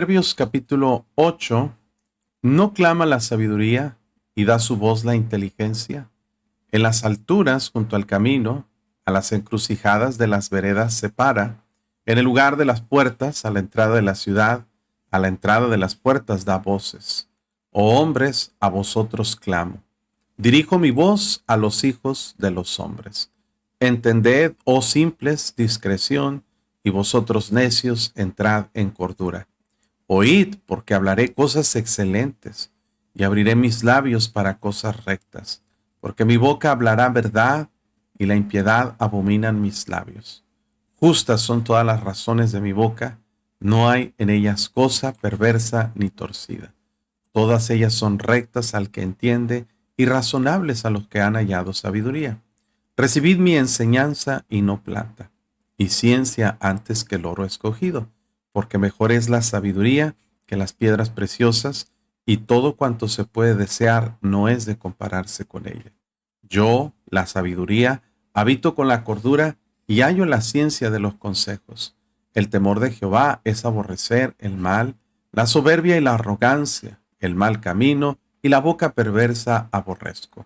Proverbios capítulo 8, ¿no clama la sabiduría y da su voz la inteligencia? En las alturas junto al camino, a las encrucijadas de las veredas se para, en el lugar de las puertas, a la entrada de la ciudad, a la entrada de las puertas da voces. Oh hombres, a vosotros clamo. Dirijo mi voz a los hijos de los hombres. Entended, oh simples, discreción, y vosotros necios, entrad en cordura. Oíd, porque hablaré cosas excelentes, y abriré mis labios para cosas rectas, porque mi boca hablará verdad, y la impiedad abominan mis labios. Justas son todas las razones de mi boca, no hay en ellas cosa perversa ni torcida. Todas ellas son rectas al que entiende, y razonables a los que han hallado sabiduría. Recibid mi enseñanza y no plata, y ciencia antes que el oro escogido, porque mejor es la sabiduría que las piedras preciosas, y todo cuanto se puede desear no es de compararse con ella. Yo, la sabiduría, habito con la cordura y hallo la ciencia de los consejos. El temor de Jehová es aborrecer el mal, la soberbia y la arrogancia, el mal camino y la boca perversa aborrezco.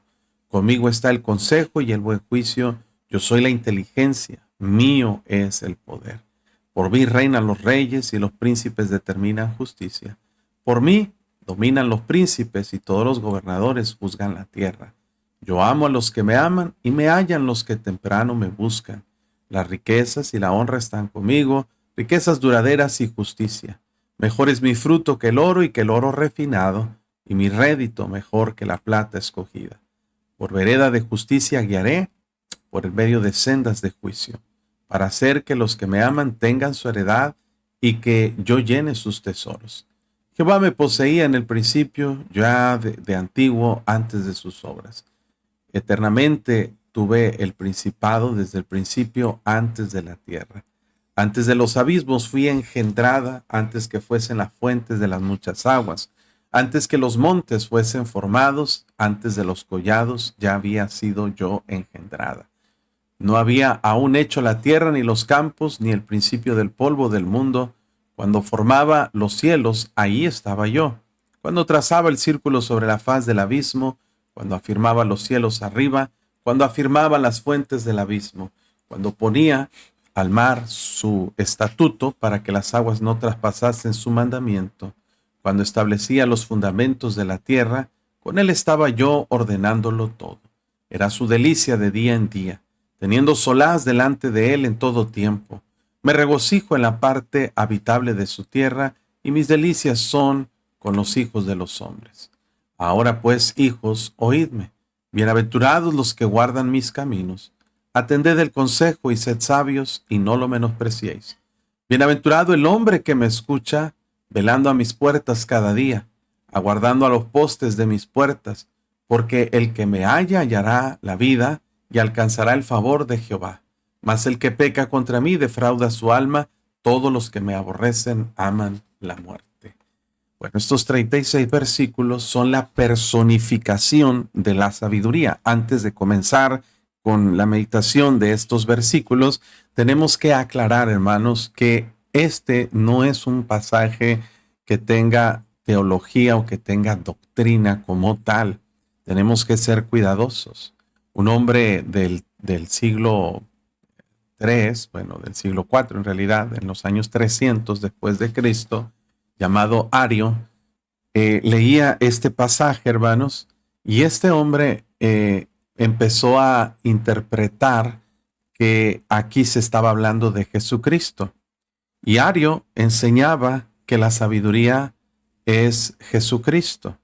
Conmigo está el consejo y el buen juicio, yo soy la inteligencia, mío es el poder. Por mí reinan los reyes y los príncipes determinan justicia. Por mí dominan los príncipes y todos los gobernadores juzgan la tierra. Yo amo a los que me aman y me hallan los que temprano me buscan. Las riquezas y la honra están conmigo, riquezas duraderas y justicia. Mejor es mi fruto que el oro y que el oro refinado, y mi rédito mejor que la plata escogida. Por vereda de justicia guiaré, por el medio de sendas de juicio, para hacer que los que me aman tengan su heredad y que yo llene sus tesoros. Jehová me poseía en el principio, ya de antiguo, antes de sus obras. Eternamente tuve el principado desde el principio, antes de la tierra. Antes de los abismos fui engendrada, antes que fuesen las fuentes de las muchas aguas. Antes que los montes fuesen formados, antes de los collados ya había sido yo engendrada. No había aún hecho la tierra ni los campos, ni el principio del polvo del mundo. Cuando formaba los cielos, ahí estaba yo. Cuando trazaba el círculo sobre la faz del abismo, cuando afirmaba los cielos arriba, cuando afirmaba las fuentes del abismo, cuando ponía al mar su estatuto para que las aguas no traspasasen su mandamiento, cuando establecía los fundamentos de la tierra, con él estaba yo ordenándolo todo. Era su delicia de día en día, teniendo solaz delante de él en todo tiempo. Me regocijo en la parte habitable de su tierra, y mis delicias son con los hijos de los hombres. Ahora pues, hijos, oídme. Bienaventurados los que guardan mis caminos. Atended el consejo y sed sabios, y no lo menospreciéis. Bienaventurado el hombre que me escucha, velando a mis puertas cada día, aguardando a los postes de mis puertas, porque el que me halla hallará la vida y alcanzará el favor de Jehová. Mas el que peca contra mí defrauda su alma, todos los que me aborrecen aman la muerte. Bueno, estos 36 versículos son la personificación de la sabiduría. Antes de comenzar con la meditación de estos versículos, tenemos que aclarar, hermanos, que este no es un pasaje que tenga teología o que tenga doctrina como tal. Tenemos que ser cuidadosos. Un hombre del siglo III, bueno, del siglo IV en realidad, en los años 300 después de Cristo, llamado Ario, leía este pasaje, hermanos, y este hombre empezó a interpretar que aquí se estaba hablando de Jesucristo. Y Ario enseñaba que la sabiduría es Jesucristo.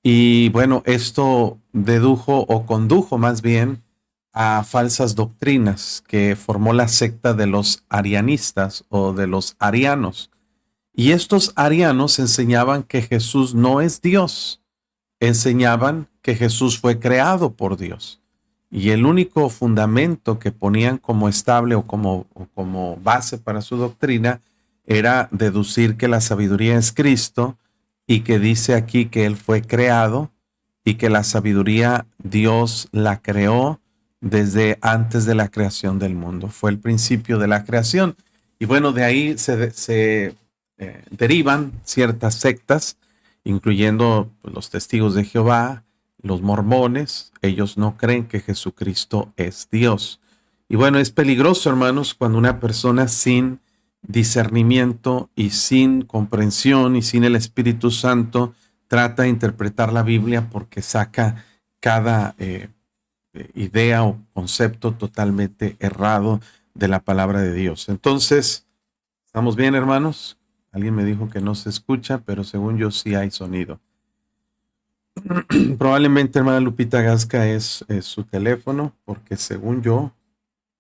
Y bueno, esto dedujo o condujo más bien a falsas doctrinas que formó la secta de los arianistas o de los arianos. Y estos arianos enseñaban que Jesús no es Dios. Enseñaban que Jesús fue creado por Dios. Y el único fundamento que ponían como estable o como base para su doctrina era deducir que la sabiduría es Cristo y que dice aquí que Él fue creado y que la sabiduría Dios la creó desde antes de la creación del mundo. Fue el principio de la creación. Y bueno, de ahí se derivan ciertas sectas, incluyendo pues, los testigos de Jehová, los mormones. Ellos no creen que Jesucristo es Dios. Y bueno, es peligroso, hermanos, cuando una persona sin discernimiento y sin comprensión y sin el Espíritu Santo trata de interpretar la Biblia, porque saca cada idea o concepto totalmente errado de la palabra de Dios. Entonces, ¿estamos bien, hermanos? Alguien me dijo que no se escucha, pero según yo sí hay sonido. Probablemente, hermana Lupita Gasca, es su teléfono, porque según yo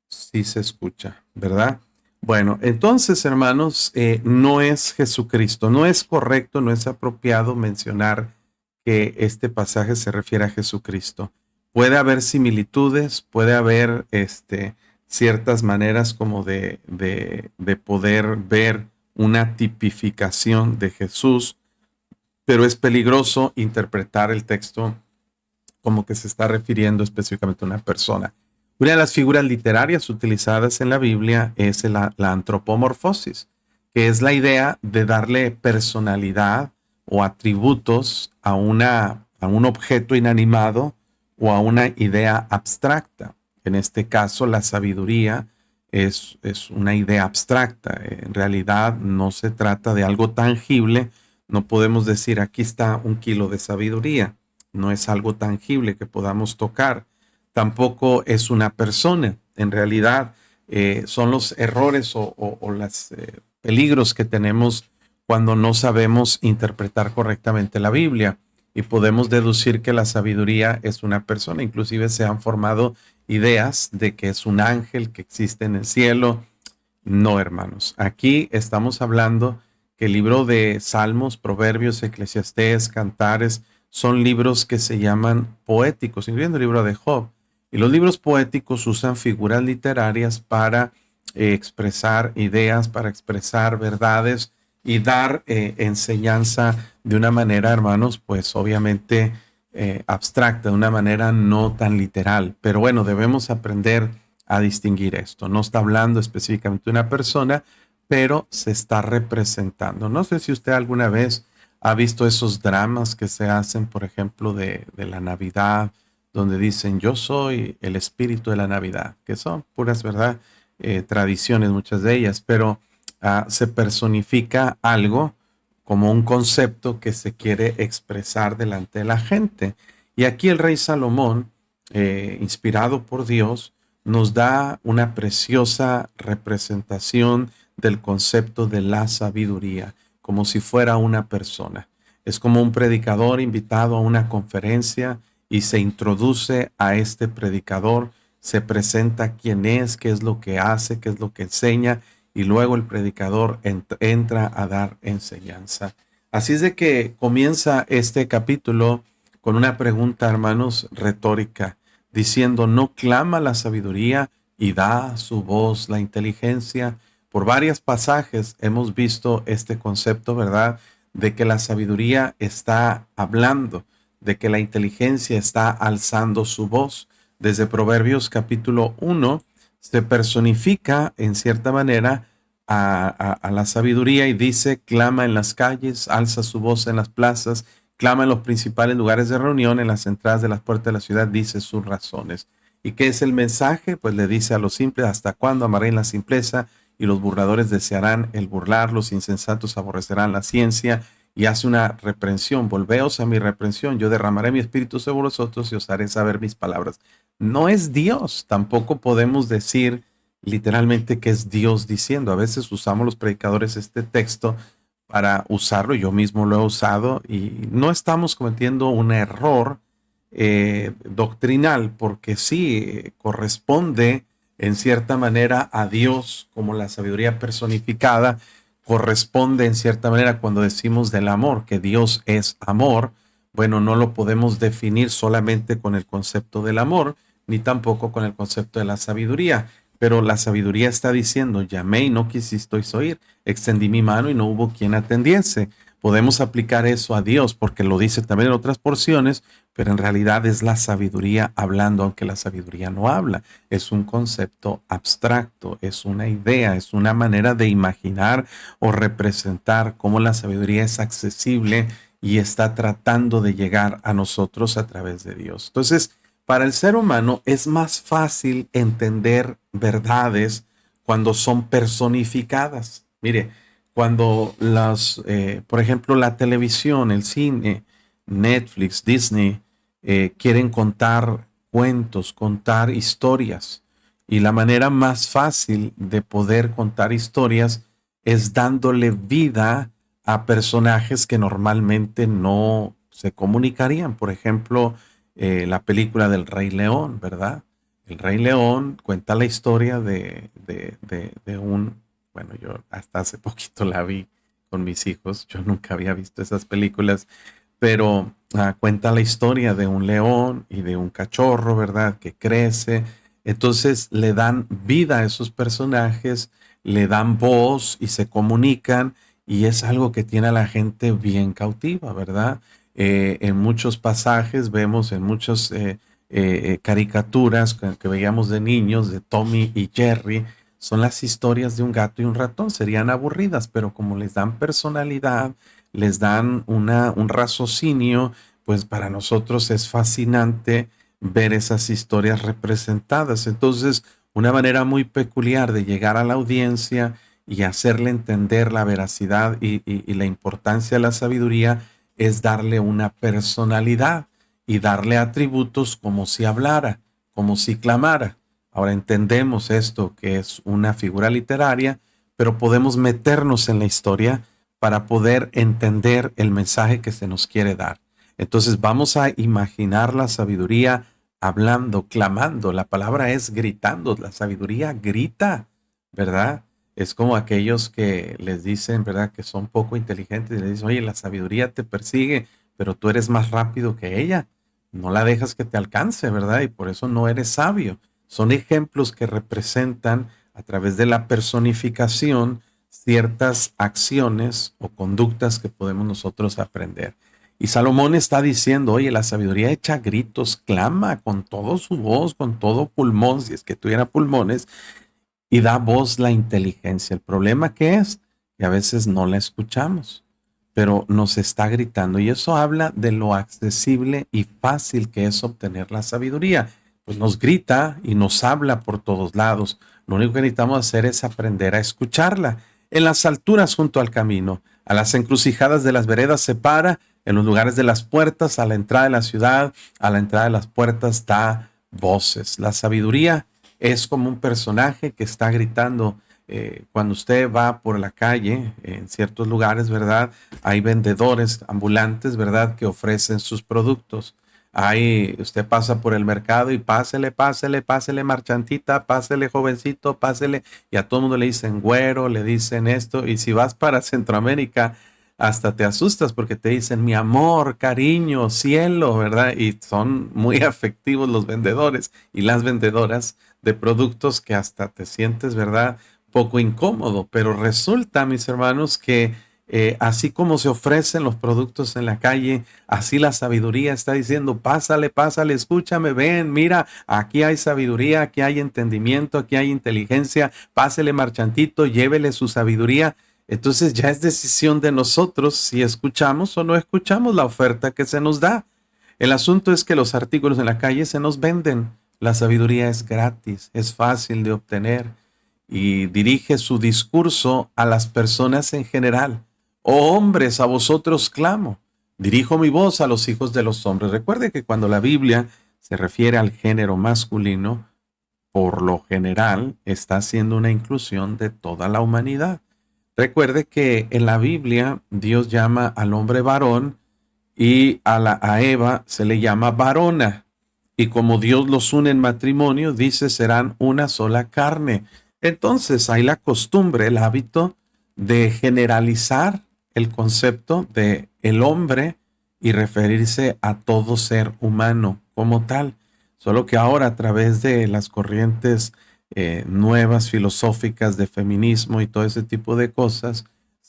sí se escucha, ¿verdad? Bueno, entonces, hermanos, no es Jesucristo, no es correcto, no es apropiado mencionar que este pasaje se refiere a Jesucristo. Puede haber similitudes, puede haber ciertas maneras como de poder ver una tipificación de Jesús, pero es peligroso interpretar el texto como que se está refiriendo específicamente a una persona. Una de las figuras literarias utilizadas en la Biblia es la antropomorfosis, que es la idea de darle personalidad o atributos a un objeto inanimado o a una idea abstracta. En este caso, la sabiduría es una idea abstracta. En realidad no se trata de algo tangible. No podemos decir aquí está 1 kilo de sabiduría. No es algo tangible que podamos tocar. Tampoco es una persona. En realidad son los errores o los peligros que tenemos cuando no sabemos interpretar correctamente la Biblia, y podemos deducir que la sabiduría es una persona. Inclusive se han formado ideas de que es un ángel que existe en el cielo. No, hermanos. Aquí estamos hablando que el libro de Salmos, Proverbios, Eclesiastés, Cantares son libros que se llaman poéticos, incluyendo el libro de Job. Y los libros poéticos usan figuras literarias para expresar ideas, para expresar verdades y dar enseñanza de una manera, hermanos, pues obviamente abstracta, de una manera no tan literal. Pero bueno, debemos aprender a distinguir esto. No está hablando específicamente de una persona, pero se está representando. No sé si usted alguna vez ha visto esos dramas que se hacen, por ejemplo, de la Navidad, donde dicen yo soy el espíritu de la Navidad, que son puras, ¿verdad? Tradiciones, muchas de ellas, pero se personifica algo como un concepto que se quiere expresar delante de la gente. Y aquí el rey Salomón, inspirado por Dios, nos da una preciosa representación del concepto de la sabiduría, como si fuera una persona. Es como un predicador invitado a una conferencia y se introduce a este predicador, se presenta quién es, qué es lo que hace, qué es lo que enseña, y luego el predicador entra a dar enseñanza. Así es de que comienza este capítulo con una pregunta, hermanos, retórica, diciendo, ¿no clama la sabiduría y da su voz la inteligencia? Por varios pasajes hemos visto este concepto, ¿verdad? De que la sabiduría está hablando, de que la inteligencia está alzando su voz. Desde Proverbios capítulo 1 se personifica en cierta manera a la sabiduría y dice, clama en las calles, alza su voz en las plazas, clama en los principales lugares de reunión, en las entradas de las puertas de la ciudad, dice sus razones. ¿Y qué es el mensaje? Pues le dice a los simples, ¿hasta cuándo amaré la simpleza? Y los burladores desearán el burlar, los insensatos aborrecerán la ciencia, y hace una reprensión. Volveos a mi reprensión, yo derramaré mi espíritu sobre vosotros y os haré saber mis palabras. No es Dios, tampoco podemos decir literalmente que es Dios diciendo. A veces usamos los predicadores este texto para usarlo, yo mismo lo he usado, y no estamos cometiendo un error doctrinal, porque sí corresponde en cierta manera a Dios como la sabiduría personificada. Corresponde en cierta manera cuando decimos del amor, que Dios es amor. Bueno, no lo podemos definir solamente con el concepto del amor, ni tampoco con el concepto de la sabiduría. Pero la sabiduría está diciendo, llamé y no quisisteis oír, extendí mi mano y no hubo quien atendiese. podemos aplicar eso a Dios porque lo dice también en otras porciones, pero en realidad es la sabiduría hablando, aunque la sabiduría no habla. Es un concepto abstracto, es una idea, es una manera de imaginar o representar cómo la sabiduría es accesible y está tratando de llegar a nosotros a través de Dios. Entonces, para el ser humano es más fácil entender verdades cuando son personificadas. Mire, cuando por ejemplo, la televisión, el cine, Netflix, Disney, quieren contar cuentos, contar historias. Y la manera más fácil de poder contar historias es dándole vida a personajes que normalmente no se comunicarían. Por ejemplo, la película del Rey León, ¿verdad? El Rey León cuenta la historia de un, bueno, yo hasta hace poquito la vi con mis hijos, yo nunca había visto esas películas, pero cuenta la historia de un león y de un cachorro, ¿verdad? Que crece. Entonces le dan vida a esos personajes, le dan voz y se comunican y es algo que tiene a la gente bien cautiva, ¿verdad? En muchos pasajes vemos, en muchas caricaturas que veíamos de niños, de Tommy y Jerry, son las historias de un gato y un ratón. Serían aburridas, pero como les dan personalidad, les dan un raciocinio, pues para nosotros es fascinante ver esas historias representadas. Entonces, una manera muy peculiar de llegar a la audiencia y hacerle entender la veracidad y la importancia de la sabiduría es darle una personalidad y darle atributos como si hablara, como si clamara. Ahora entendemos esto que es una figura literaria, pero podemos meternos en la historia para poder entender el mensaje que se nos quiere dar. Entonces vamos a imaginar la sabiduría hablando, clamando. La palabra es gritando. La sabiduría grita, ¿verdad? Es como aquellos que les dicen, ¿verdad? Que son poco inteligentes y les dicen, oye, la sabiduría te persigue, pero tú eres más rápido que ella. No la dejas que te alcance, ¿verdad? Y por eso no eres sabio. Son ejemplos que representan a través de la personificación ciertas acciones o conductas que podemos nosotros aprender. Y Salomón está diciendo, oye, la sabiduría echa gritos, clama con toda su voz, con todo pulmón, si es que tuviera pulmones, y da voz la inteligencia. El problema que es que a veces no la escuchamos, pero nos está gritando. Y eso habla de lo accesible y fácil que es obtener la sabiduría. Pues nos grita y nos habla por todos lados. Lo único que necesitamos hacer es aprender a escucharla. En las alturas junto al camino, a las encrucijadas de las veredas se para, en los lugares de las puertas, a la entrada de la ciudad, a la entrada de las puertas da voces. La sabiduría es como un personaje que está gritando. Cuando usted va por la calle, en ciertos lugares, ¿verdad? Hay vendedores ambulantes, ¿verdad? Que ofrecen sus productos. Usted pasa por el mercado y pásele, pásele, pásele, marchantita, pásele, jovencito, pásele. Y a todo el mundo le dicen güero, le dicen esto. Y si vas para Centroamérica, hasta te asustas porque te dicen mi amor, cariño, cielo, ¿verdad? Y son muy afectivos los vendedores y las vendedoras de productos que hasta te sientes, ¿verdad? Poco incómodo, pero resulta, mis hermanos, que así como se ofrecen los productos en la calle, así la sabiduría está diciendo, pásale, pásale, escúchame, ven, mira, aquí hay sabiduría, aquí hay entendimiento, aquí hay inteligencia, pásele marchantito, llévele su sabiduría. Entonces ya es decisión de nosotros si escuchamos o no escuchamos la oferta que se nos da. El asunto es que los artículos en la calle se nos venden. La sabiduría es gratis, es fácil de obtener y dirige su discurso a las personas en general. Oh hombres, a vosotros clamo. Dirijo mi voz a los hijos de los hombres. Recuerde que cuando la Biblia se refiere al género masculino, por lo general está haciendo una inclusión de toda la humanidad. Recuerde que en la Biblia Dios llama al hombre varón y a Eva se le llama varona. Y como Dios los une en matrimonio, dice serán una sola carne. Entonces hay la costumbre, el hábito de generalizar el concepto de el hombre y referirse a todo ser humano como tal. Solo que ahora a través de las corrientes nuevas filosóficas de feminismo y todo ese tipo de cosas,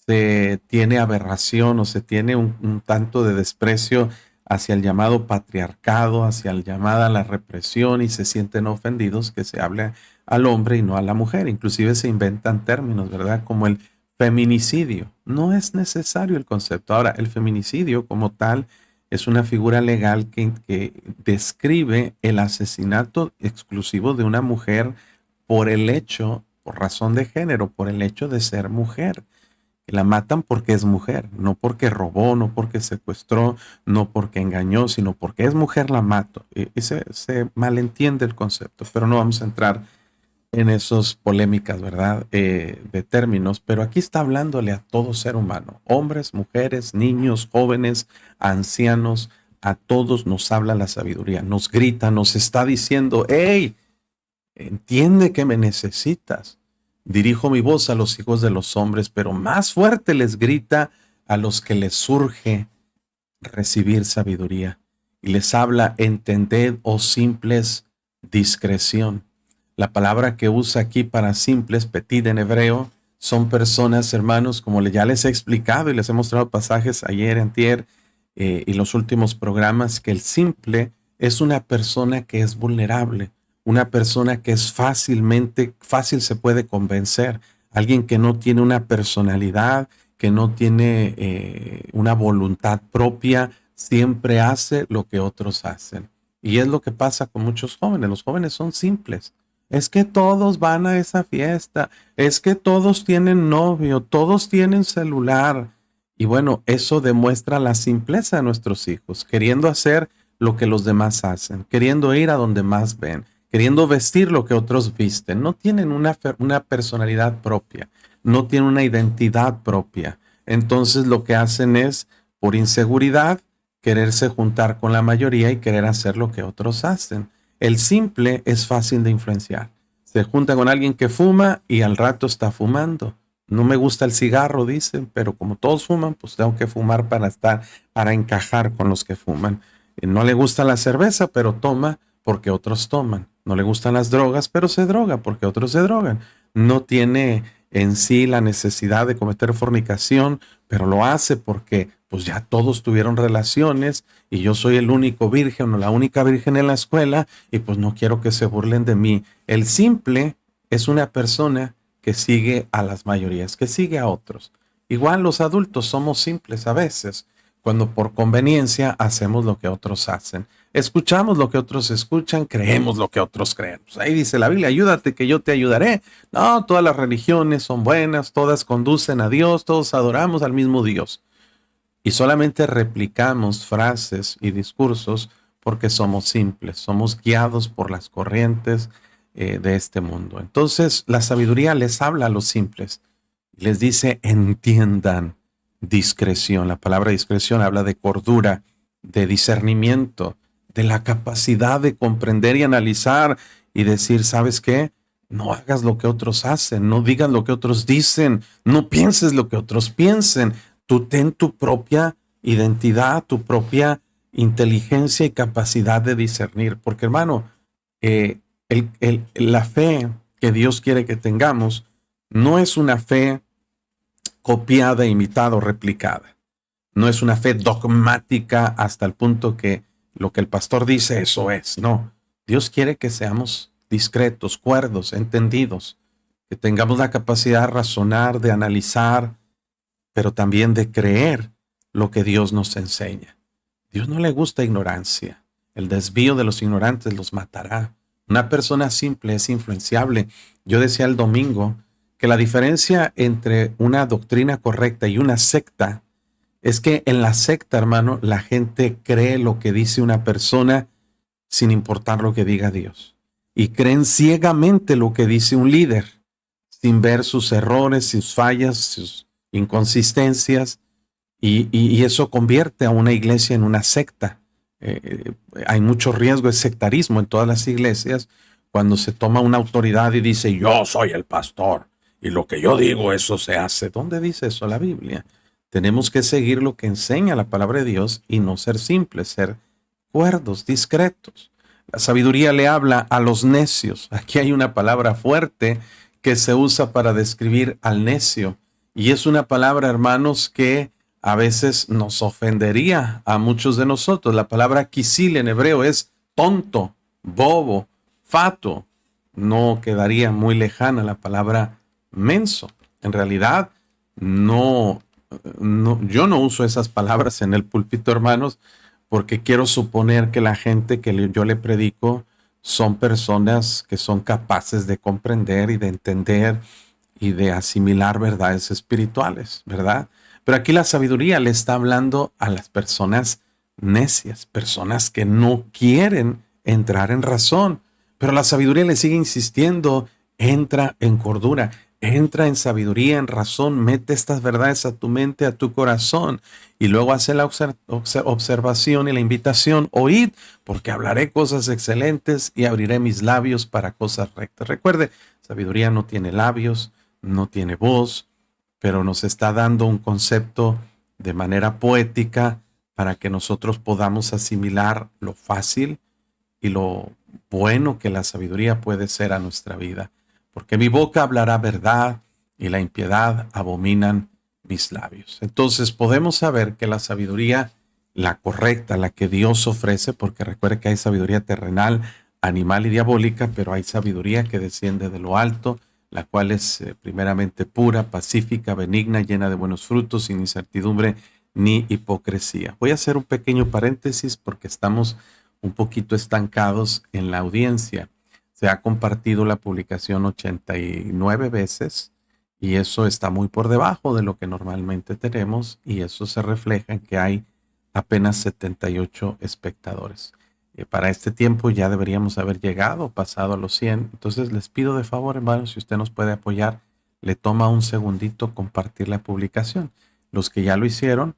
se tiene aberración o se tiene un tanto de desprecio hacia el llamado patriarcado, hacia el llamado a la represión y se sienten ofendidos que se hable al hombre y no a la mujer. Inclusive se inventan términos, ¿verdad? Como el feminicidio. No es necesario el concepto. Ahora, el feminicidio como tal es una figura legal que describe el asesinato exclusivo de una mujer por el hecho, por razón de género, por el hecho de ser mujer. La matan porque es mujer, no porque robó, no porque secuestró, no porque engañó, sino porque es mujer la mato. Y se malentiende el concepto, pero no vamos a entrar en esas polémicas, ¿verdad? De términos, pero aquí está hablándole a todo ser humano, hombres, mujeres, niños, jóvenes, ancianos, a todos nos habla la sabiduría, nos grita, nos está diciendo, hey, entiende que me necesitas. Dirijo mi voz a los hijos de los hombres, pero más fuerte les grita a los que les surge recibir sabiduría. Y les habla, entended, oh simples, discreción. La palabra que usa aquí para simples, petit en hebreo, son personas, hermanos, como ya les he explicado y les he mostrado pasajes ayer, antier, y los últimos programas, que el simple es una persona que es vulnerable, una persona que es fácil se puede convencer, alguien que no tiene una personalidad, que no tiene una voluntad propia, siempre hace lo que otros hacen. Y es lo que pasa con muchos jóvenes. Los jóvenes son simples. Es que todos van a esa fiesta, es que todos tienen novio, todos tienen celular. Y bueno, eso demuestra la simpleza de nuestros hijos, queriendo hacer lo que los demás hacen, queriendo ir a donde más ven, queriendo vestir lo que otros visten. No tienen una personalidad propia, no tienen una identidad propia. Entonces lo que hacen es, por inseguridad, quererse juntar con la mayoría y querer hacer lo que otros hacen. El simple es fácil de influenciar. Se junta con alguien que fuma y al rato está fumando. No me gusta el cigarro, dicen, pero como todos fuman, pues tengo que fumar para encajar con los que fuman. No le gusta la cerveza, pero toma porque otros toman. No le gustan las drogas, pero se droga porque otros se drogan. No tiene en sí la necesidad de cometer fornicación, pero lo hace porque pues ya todos tuvieron relaciones y yo soy el único virgen o la única virgen en la escuela y pues no quiero que se burlen de mí. El simple es una persona que sigue a las mayorías, que sigue a otros. Igual los adultos somos simples a veces, cuando por conveniencia hacemos lo que otros hacen. Escuchamos lo que otros escuchan, creemos lo que otros creen. Pues ahí dice la Biblia, ayúdate que yo te ayudaré. No, todas las religiones son buenas, todas conducen a Dios, todos adoramos al mismo Dios. Y solamente replicamos frases y discursos porque somos simples, somos guiados por las corrientes de este mundo. Entonces la sabiduría les habla a los simples, les dice entiendan discreción. La palabra discreción habla de cordura, de discernimiento, de la capacidad de comprender y analizar y decir, ¿sabes qué? No hagas lo que otros hacen, no digas lo que otros dicen, no pienses lo que otros piensen. Tú ten tu propia identidad, tu propia inteligencia y capacidad de discernir. Porque hermano, la fe que Dios quiere que tengamos no es una fe copiada, imitada o replicada. No es una fe dogmática hasta el punto que lo que el pastor dice, eso es. No, Dios quiere que seamos discretos, cuerdos, entendidos, que tengamos la capacidad de razonar, de analizar, pero también de creer lo que Dios nos enseña. Dios no le gusta ignorancia. El desvío de los ignorantes los matará. Una persona simple es influenciable. Yo decía el domingo que la diferencia entre una doctrina correcta y una secta es que en la secta, hermano, la gente cree lo que dice una persona sin importar lo que diga Dios. Y creen ciegamente lo que dice un líder, sin ver sus errores, sus fallas, sus inconsistencias. Y eso convierte a una iglesia en una secta. Hay mucho riesgo de sectarismo en todas las iglesias cuando se toma una autoridad y dice, yo soy el pastor y lo que yo digo, eso se hace. ¿Dónde dice eso la Biblia? Tenemos que seguir lo que enseña la palabra de Dios y no ser simples, ser cuerdos, discretos. La sabiduría le habla a los necios. Aquí hay una palabra fuerte que se usa para describir al necio. Y es una palabra, hermanos, que a veces nos ofendería a muchos de nosotros. La palabra kisil en hebreo es tonto, bobo, fato. No quedaría muy lejana la palabra menso. En realidad, no, yo no uso esas palabras en el púlpito, hermanos, porque quiero suponer que la gente que yo le predico son personas que son capaces de comprender y de entender y de asimilar verdades espirituales, ¿verdad? Pero aquí la sabiduría le está hablando a las personas necias, personas que no quieren entrar en razón. Pero la sabiduría le sigue insistiendo, entra en cordura, entra en sabiduría, en razón, mete estas verdades a tu mente, a tu corazón, y luego hace la observación y la invitación, oíd, porque hablaré cosas excelentes y abriré mis labios para cosas rectas. Recuerde, sabiduría no tiene labios, no tiene voz, pero nos está dando un concepto de manera poética para que nosotros podamos asimilar lo fácil y lo bueno que la sabiduría puede ser a nuestra vida. Porque mi boca hablará verdad y la impiedad abominan mis labios. Entonces podemos saber que la sabiduría, la correcta, la que Dios ofrece, porque recuerde que hay sabiduría terrenal, animal y diabólica, pero hay sabiduría que desciende de lo alto, la cual es primeramente pura, pacífica, benigna, llena de buenos frutos, sin incertidumbre ni hipocresía. Voy a hacer un pequeño paréntesis porque estamos un poquito estancados en la audiencia. Se ha compartido la publicación 89 veces y eso está muy por debajo de lo que normalmente tenemos y eso se refleja en que hay apenas 78 espectadores. Para este tiempo ya deberíamos haber llegado, pasado a los 100. Entonces les pido de favor, hermanos, si usted nos puede apoyar, le toma un segundito compartir la publicación. Los que ya lo hicieron,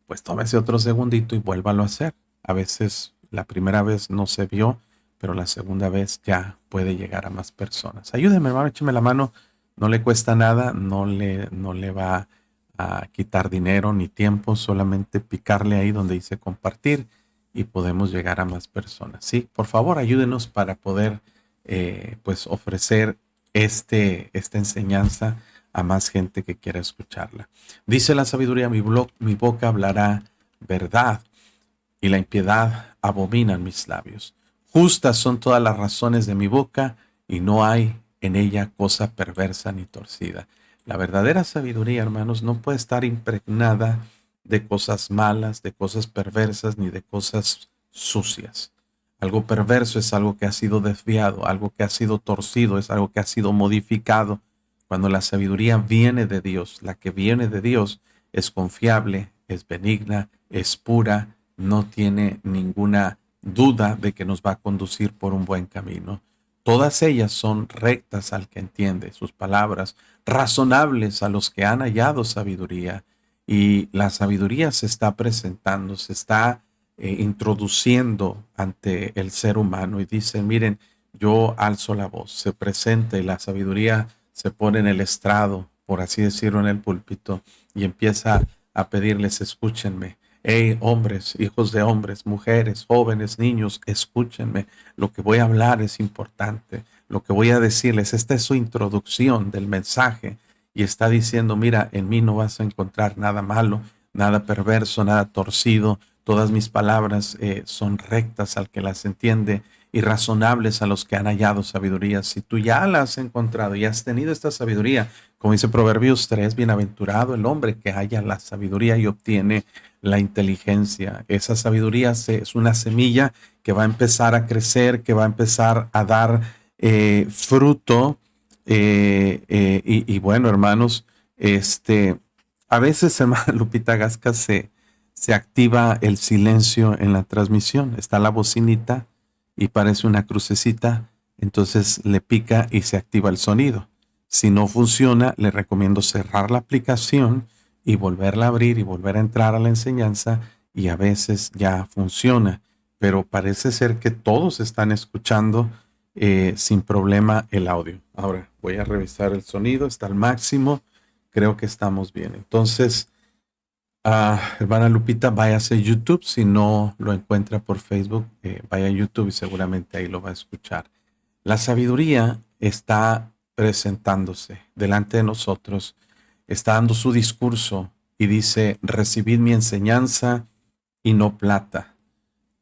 pues tómese otro segundito y vuélvalo a hacer. A veces la primera vez no se vio, pero la segunda vez ya puede llegar a más personas. Ayúdeme, hermano, écheme la mano. No le cuesta nada, no le va a quitar dinero ni tiempo, solamente picarle ahí donde dice compartir y podemos llegar a más personas. Sí, por favor, ayúdenos para poder pues ofrecer esta enseñanza a más gente que quiera escucharla. Dice la sabiduría, mi boca hablará verdad y la impiedad abominan mis labios. Justas son todas las razones de mi boca y no hay en ella cosa perversa ni torcida. La verdadera sabiduría, hermanos, no puede estar impregnada de cosas malas, de cosas perversas, ni de cosas sucias. Algo perverso es algo que ha sido desviado, algo que ha sido torcido, es algo que ha sido modificado. Cuando la sabiduría viene de Dios, la que viene de Dios es confiable, es benigna, es pura, no tiene ninguna duda de que nos va a conducir por un buen camino. Todas ellas son rectas al que entiende sus palabras, razonables a los que han hallado sabiduría. Y la sabiduría se está presentando, se está introduciendo ante el ser humano y dice, miren, yo alzo la voz, se presenta y la sabiduría se pone en el estrado, por así decirlo, en el púlpito y empieza a pedirles, escúchenme. Hey, hombres, hijos de hombres, mujeres, jóvenes, niños, escúchenme. Lo que voy a hablar es importante. Lo que voy a decirles, esta es su introducción del mensaje y está diciendo, mira, en mí no vas a encontrar nada malo, nada perverso, nada torcido. Todas mis palabras son rectas al que las entiende y razonables a los que han hallado sabiduría. Si tú ya la has encontrado y has tenido esta sabiduría, como dice Proverbios 3, bienaventurado el hombre que haya la sabiduría y obtiene la inteligencia. Esa sabiduría es una semilla que va a empezar a crecer, que va a empezar a dar fruto. Y bueno, hermanos, a veces, hermana Lupita Gasca, se activa el silencio en la transmisión. Está la bocinita y parece una crucecita, entonces le pica y se activa el sonido. Si no funciona, le recomiendo cerrar la aplicación y volverla a abrir y volver a entrar a la enseñanza y a veces ya funciona. Pero parece ser que todos están escuchando sin problema el audio. Ahora voy a revisar el sonido, está al máximo. Creo que estamos bien. Entonces, hermana Lupita, váyase a YouTube. Si no lo encuentra por Facebook, vaya a YouTube y seguramente ahí lo va a escuchar. La sabiduría está presentándose delante de nosotros está dando su discurso y dice, recibid mi enseñanza y no plata,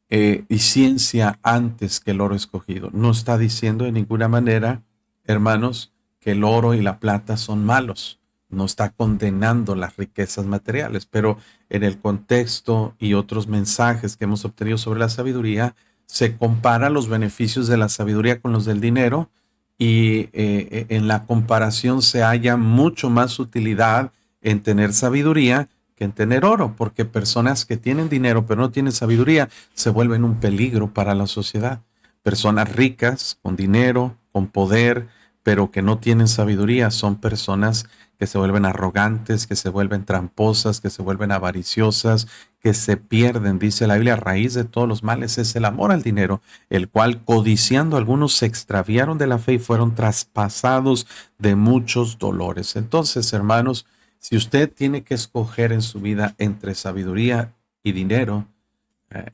y ciencia antes que el oro escogido. No está diciendo de ninguna manera, hermanos, que el oro y la plata son malos. No está condenando las riquezas materiales, pero en el contexto y otros mensajes que hemos obtenido sobre la sabiduría, se compara los beneficios de la sabiduría con los del dinero y en la comparación se halla mucho más utilidad en tener sabiduría que en tener oro, porque personas que tienen dinero pero no tienen sabiduría se vuelven un peligro para la sociedad. Personas ricas, con dinero, con poder, pero que no tienen sabiduría, son personas que se vuelven arrogantes, que se vuelven tramposas, que se vuelven avariciosas, que se pierden. Dice la Biblia, raíz de todos los males es el amor al dinero, el cual codiciando algunos se extraviaron de la fe y fueron traspasados de muchos dolores. Entonces, hermanos, si usted tiene que escoger en su vida entre sabiduría y dinero,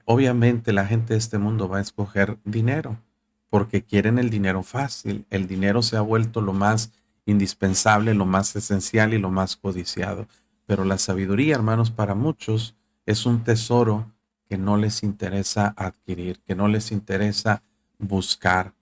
obviamente la gente de este mundo va a escoger dinero porque quieren el dinero fácil. El dinero se ha vuelto lo más indispensable, lo más esencial y lo más codiciado. Pero la sabiduría, hermanos, para muchos es un tesoro que no les interesa adquirir, que no les interesa buscar,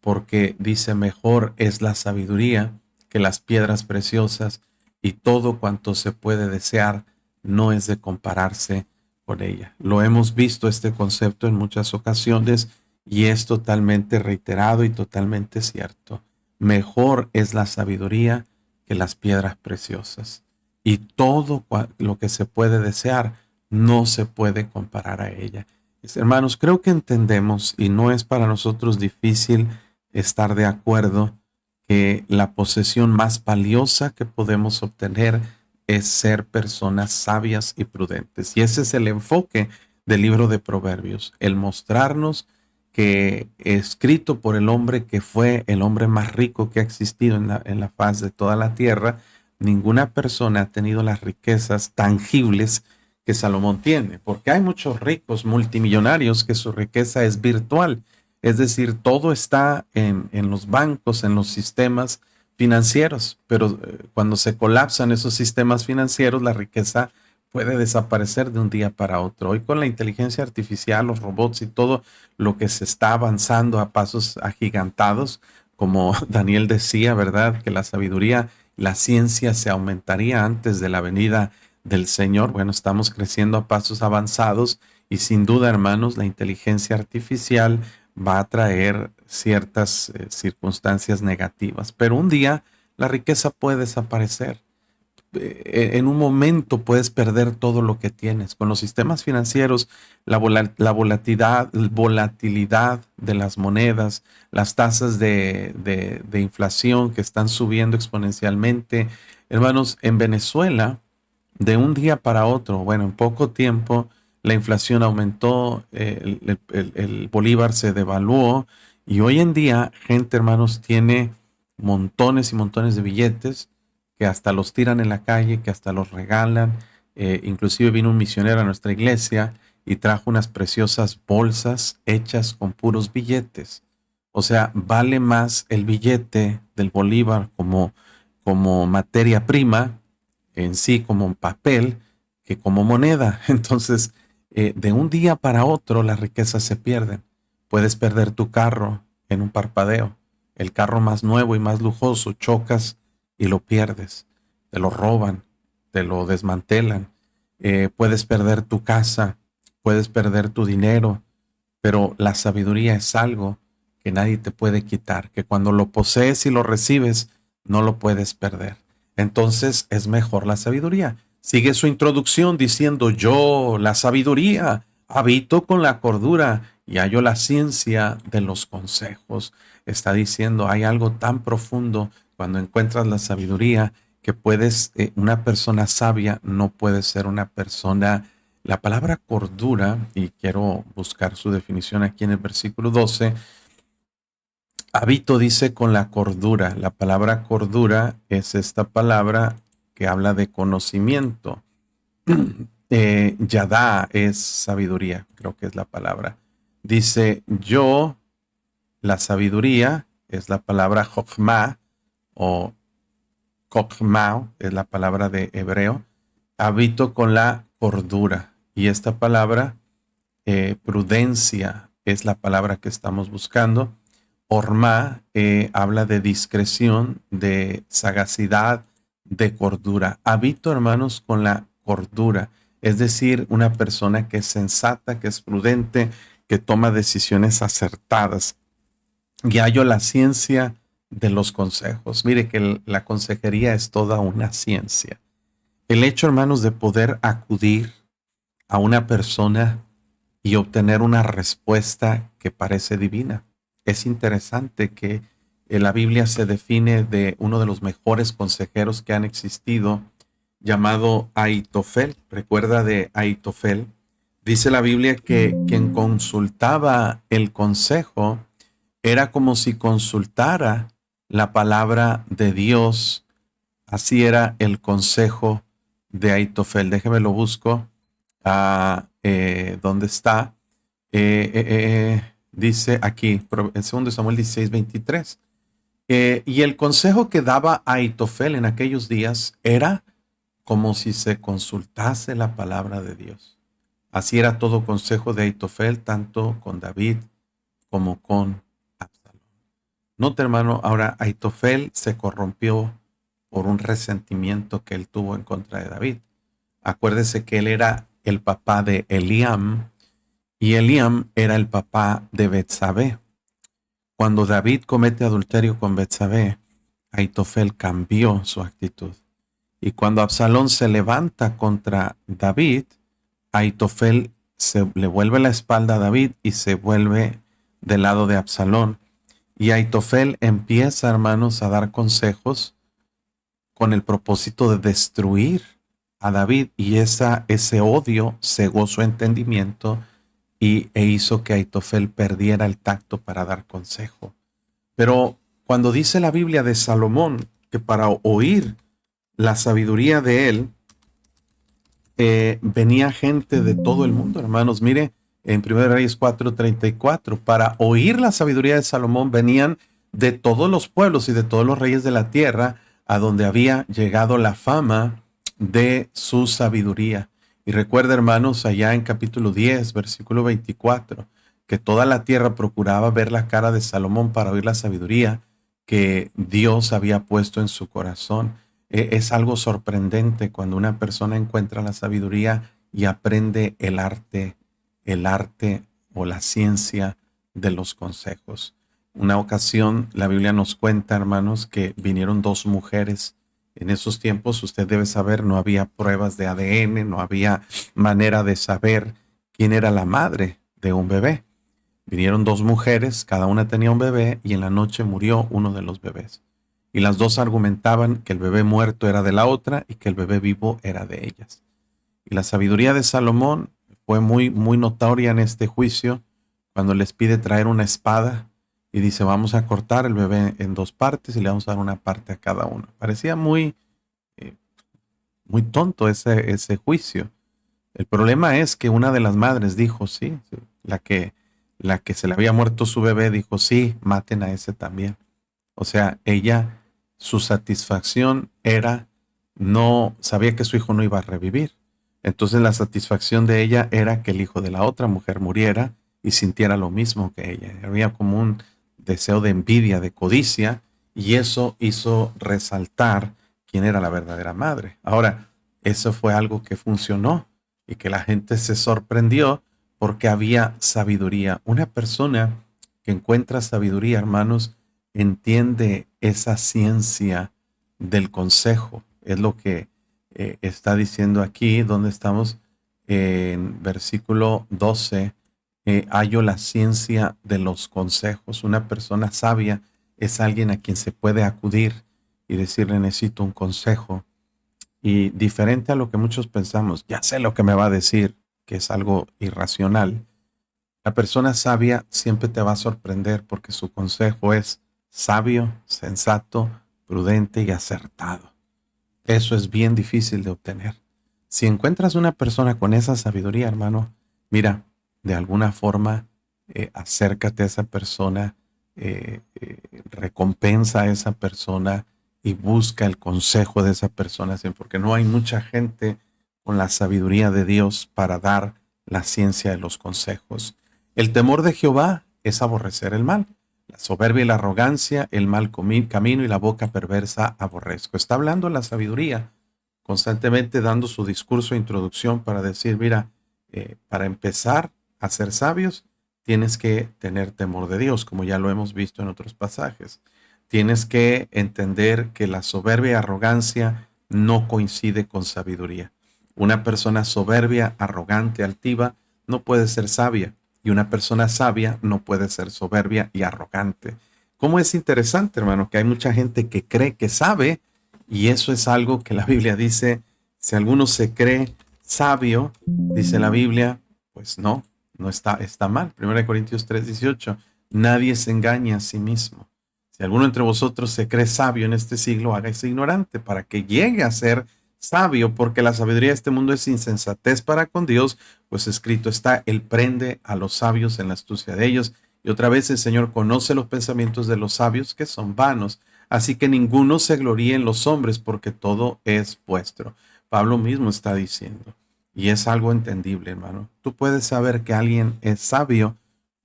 porque dice, mejor es la sabiduría que las piedras preciosas y todo cuanto se puede desear no es de compararse con ella. Lo hemos visto este concepto en muchas ocasiones y es totalmente reiterado y totalmente cierto. Mejor es la sabiduría que las piedras preciosas. Y todo lo que se puede desear no se puede comparar a ella. Hermanos, creo que entendemos y no es para nosotros difícil estar de acuerdo que la posesión más valiosa que podemos obtener es ser personas sabias y prudentes. Y ese es el enfoque del libro de Proverbios, el mostrarnos que escrito por el hombre que fue el hombre más rico que ha existido en la faz de toda la tierra, ninguna persona ha tenido las riquezas tangibles que Salomón tiene, porque hay muchos ricos multimillonarios que su riqueza es virtual, es decir, todo está en los bancos, en los sistemas financieros, pero cuando se colapsan esos sistemas financieros, la riqueza puede desaparecer de un día para otro. Hoy con la inteligencia artificial, los robots y todo lo que se está avanzando a pasos agigantados, como Daniel decía, ¿verdad? Que la sabiduría, la ciencia se aumentaría antes de la venida del Señor. Bueno, estamos creciendo a pasos avanzados y sin duda, hermanos, la inteligencia artificial va a traer ciertas circunstancias negativas, pero un día la riqueza puede desaparecer. En un momento puedes perder todo lo que tienes. Con los sistemas financieros, la volatilidad de las monedas, las tasas de inflación que están subiendo exponencialmente. Hermanos, en Venezuela, de un día para otro, bueno, en poco tiempo, la inflación aumentó, el bolívar se devaluó y hoy en día, gente, hermanos, tiene montones y montones de billetes que hasta los tiran en la calle, que hasta los regalan. Inclusive vino un misionero a nuestra iglesia y trajo unas preciosas bolsas hechas con puros billetes. O sea, vale más el billete del bolívar como materia prima en sí, como papel, que como moneda. Entonces, de un día para otro las riquezas se pierden. Puedes perder tu carro en un parpadeo. El carro más nuevo y más lujoso, chocas y lo pierdes, te lo roban, te lo desmantelan, puedes perder tu casa, puedes perder tu dinero, pero la sabiduría es algo que nadie te puede quitar, que cuando lo posees y lo recibes, no lo puedes perder. Entonces es mejor la sabiduría. Sigue su introducción diciendo, yo, la sabiduría, habito con la cordura y hallo la ciencia de los consejos. Está diciendo, hay algo tan profundo cuando encuentras la sabiduría que una persona sabia no puede ser una persona. La palabra cordura, y quiero buscar su definición aquí en el versículo 12, habito dice con la cordura. La palabra cordura es esta palabra que habla de conocimiento. Yadá es sabiduría, creo que es la palabra. Dice yo, la sabiduría, es la palabra jochma o kokmao, es la palabra de hebreo, habito con la cordura. Y esta palabra, prudencia, es la palabra que estamos buscando. Orma habla de discreción, de sagacidad, de cordura. Habito, hermanos, con la cordura, es decir, una persona que es sensata, que es prudente, que toma decisiones acertadas. Y hallo la ciencia de los consejos. Mire que la consejería es toda una ciencia. El hecho, hermanos, de poder acudir a una persona y obtener una respuesta que parece divina. Es interesante que en la Biblia se define de uno de los mejores consejeros que han existido, llamado Aitofel. ¿Recuerda de Aitofel? Dice la Biblia que quien consultaba el consejo era como si consultara la palabra de Dios. Así era el consejo de Aitofel. Déjeme lo busco. ¿Dónde está? Dice aquí, en 2 Samuel 16:23. Y el consejo que daba Aitofel en aquellos días era como si se consultase la palabra de Dios. Así era todo consejo de Aitofel, tanto con David como con Absalón. Nota, hermano, ahora Aitofel se corrompió por un resentimiento que él tuvo en contra de David. Acuérdese que él era el papá de Eliam y Eliam era el papá de Betsabé. Cuando David comete adulterio con Betsabé, Aitofel cambió su actitud. Y cuando Absalón se levanta contra David, Aitofel le vuelve la espalda a David y se vuelve del lado de Absalón. Y Aitofel empieza, hermanos, a dar consejos con el propósito de destruir a David, y ese odio cegó su entendimiento e hizo que Aitofel perdiera el tacto para dar consejo. Pero cuando dice la Biblia de Salomón que para oír la sabiduría de él, venía gente de todo el mundo, hermanos. Mire, en 1 Reyes 4:34, para oír la sabiduría de Salomón venían de todos los pueblos y de todos los reyes de la tierra, a donde había llegado la fama de su sabiduría. Y recuerda, hermanos, allá en capítulo 10, versículo 24, que toda la tierra procuraba ver la cara de Salomón para oír la sabiduría que Dios había puesto en su corazón. Es algo sorprendente cuando una persona encuentra la sabiduría y aprende el arte o la ciencia de los consejos. Una ocasión, la Biblia nos cuenta, hermanos, que vinieron dos mujeres. En esos tiempos, usted debe saber, no había pruebas de ADN, no había manera de saber quién era la madre de un bebé. Vinieron dos mujeres, cada una tenía un bebé, y en la noche murió uno de los bebés. Y las dos argumentaban que el bebé muerto era de la otra y que el bebé vivo era de ellas. Y la sabiduría de Salomón fue muy, muy notoria en este juicio, cuando les pide traer una espada y dice, vamos a cortar el bebé en dos partes y le vamos a dar una parte a cada uno. Parecía muy, muy tonto ese juicio. El problema es que una de las madres dijo, sí, la que se le había muerto su bebé dijo, sí, maten a ese también. O sea, ella, su satisfacción era, no sabía que su hijo no iba a revivir. Entonces la satisfacción de ella era que el hijo de la otra mujer muriera y sintiera lo mismo que ella. Había como un deseo de envidia, de codicia, y eso hizo resaltar quién era la verdadera madre. Ahora, eso fue algo que funcionó y que la gente se sorprendió porque había sabiduría. Una persona que encuentra sabiduría, hermanos, entiende esa ciencia del consejo. Es lo que está diciendo aquí, donde estamos en versículo 12. Hallo la ciencia de los consejos. Una persona sabia es alguien a quien se puede acudir y decirle, necesito un consejo. Y diferente a lo que muchos pensamos, ya sé lo que me va a decir, que es algo irracional. La persona sabia siempre te va a sorprender porque su consejo es sabio, sensato, prudente y acertado. Eso es bien difícil de obtener. Si encuentras una persona con esa sabiduría, hermano, mira, de alguna forma, acércate a esa persona, recompensa a esa persona y busca el consejo de esa persona, porque no hay mucha gente con la sabiduría de Dios para dar la ciencia de los consejos. El temor de Jehová es aborrecer el mal. La soberbia y la arrogancia, el mal camino y la boca perversa aborrezco. Está hablando la sabiduría, constantemente dando su discurso de introducción para decir, mira, para empezar a ser sabios, tienes que tener temor de Dios, como ya lo hemos visto en otros pasajes. Tienes que entender que la soberbia y arrogancia no coincide con sabiduría. Una persona soberbia, arrogante, altiva, no puede ser sabia. Y una persona sabia no puede ser soberbia y arrogante. ¿Cómo es interesante, hermano, que hay mucha gente que cree que sabe? Y eso es algo que la Biblia dice, si alguno se cree sabio, dice la Biblia, pues no está mal. 1 Corintios 3:18, nadie se engaña a sí mismo. Si alguno entre vosotros se cree sabio en este siglo, hágase ignorante para que llegue a ser sabio, porque la sabiduría de este mundo es insensatez para con Dios, pues escrito está, Él prende a los sabios en la astucia de ellos. Y otra vez el Señor conoce los pensamientos de los sabios, que son vanos. Así que ninguno se gloríe en los hombres, porque todo es vuestro. Pablo mismo está diciendo, y es algo entendible, hermano. Tú puedes saber que alguien es sabio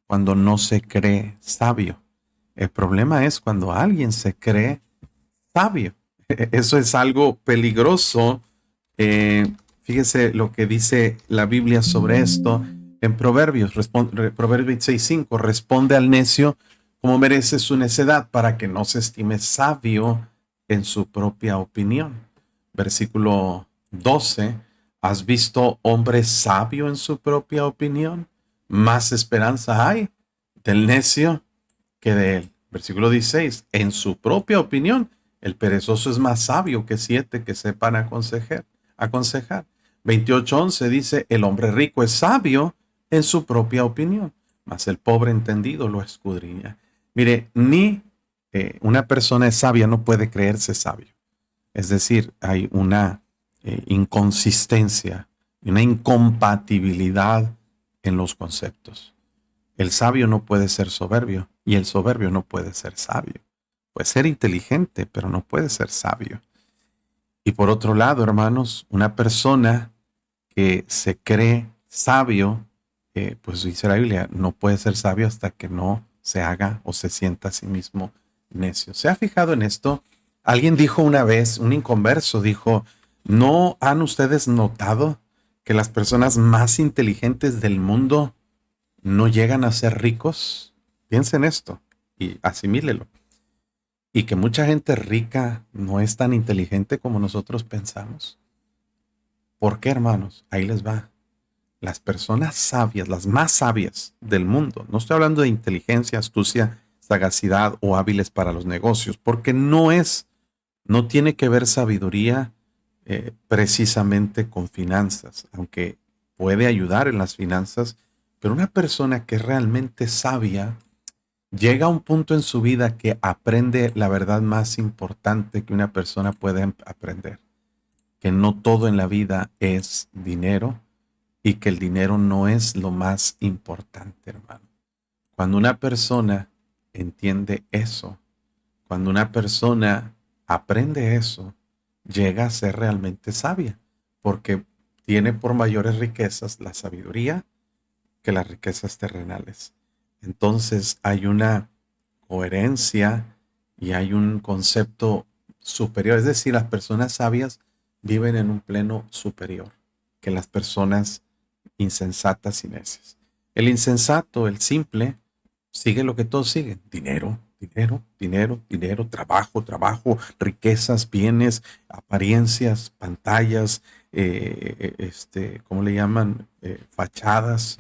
cuando no se cree sabio. El problema es cuando alguien se cree sabio. Eso es algo peligroso. Fíjese lo que dice la Biblia sobre esto en Proverbios. Proverbios 26:5. Responde al necio como merece su necedad para que no se estime sabio en su propia opinión. Versículo 12. ¿Has visto hombre sabio en su propia opinión? Más esperanza hay del necio que de él. Versículo 16. En su propia opinión, el perezoso es más sabio que 7 que sepan aconsejar. 28:11 dice, el hombre rico es sabio en su propia opinión, mas el pobre entendido lo escudriña. Mire, ni una persona es sabia no puede creerse sabio. Es decir, hay una inconsistencia, una incompatibilidad en los conceptos. El sabio no puede ser soberbio y el soberbio no puede ser sabio. Puede ser inteligente, pero no puede ser sabio. Y por otro lado, hermanos, una persona que se cree sabio, pues dice la Biblia, no puede ser sabio hasta que no se haga o se sienta a sí mismo necio. ¿Se ha fijado en esto? Alguien dijo una vez, un inconverso dijo, ¿no han ustedes notado que las personas más inteligentes del mundo no llegan a ser ricos? Piensen esto y asimílelo. Y que mucha gente rica no es tan inteligente como nosotros pensamos. ¿Por qué, hermanos? Ahí les va. Las personas sabias, las más sabias del mundo, no estoy hablando de inteligencia, astucia, sagacidad o hábiles para los negocios, porque no tiene que ver sabiduría precisamente con finanzas, aunque puede ayudar en las finanzas, pero una persona que es realmente sabia llega a un punto en su vida que aprende la verdad más importante que una persona puede aprender, que no todo en la vida es dinero y que el dinero no es lo más importante, hermano. Cuando una persona entiende eso, cuando una persona aprende eso, llega a ser realmente sabia, porque tiene por mayores riquezas la sabiduría que las riquezas terrenales. Entonces hay una coherencia y hay un concepto superior. Es decir, las personas sabias viven en un pleno superior que las personas insensatas y necias. El insensato, el simple, sigue lo que todos siguen. Dinero, dinero, dinero, dinero, trabajo, trabajo, riquezas, bienes, apariencias, pantallas, ¿cómo le llaman? Fachadas.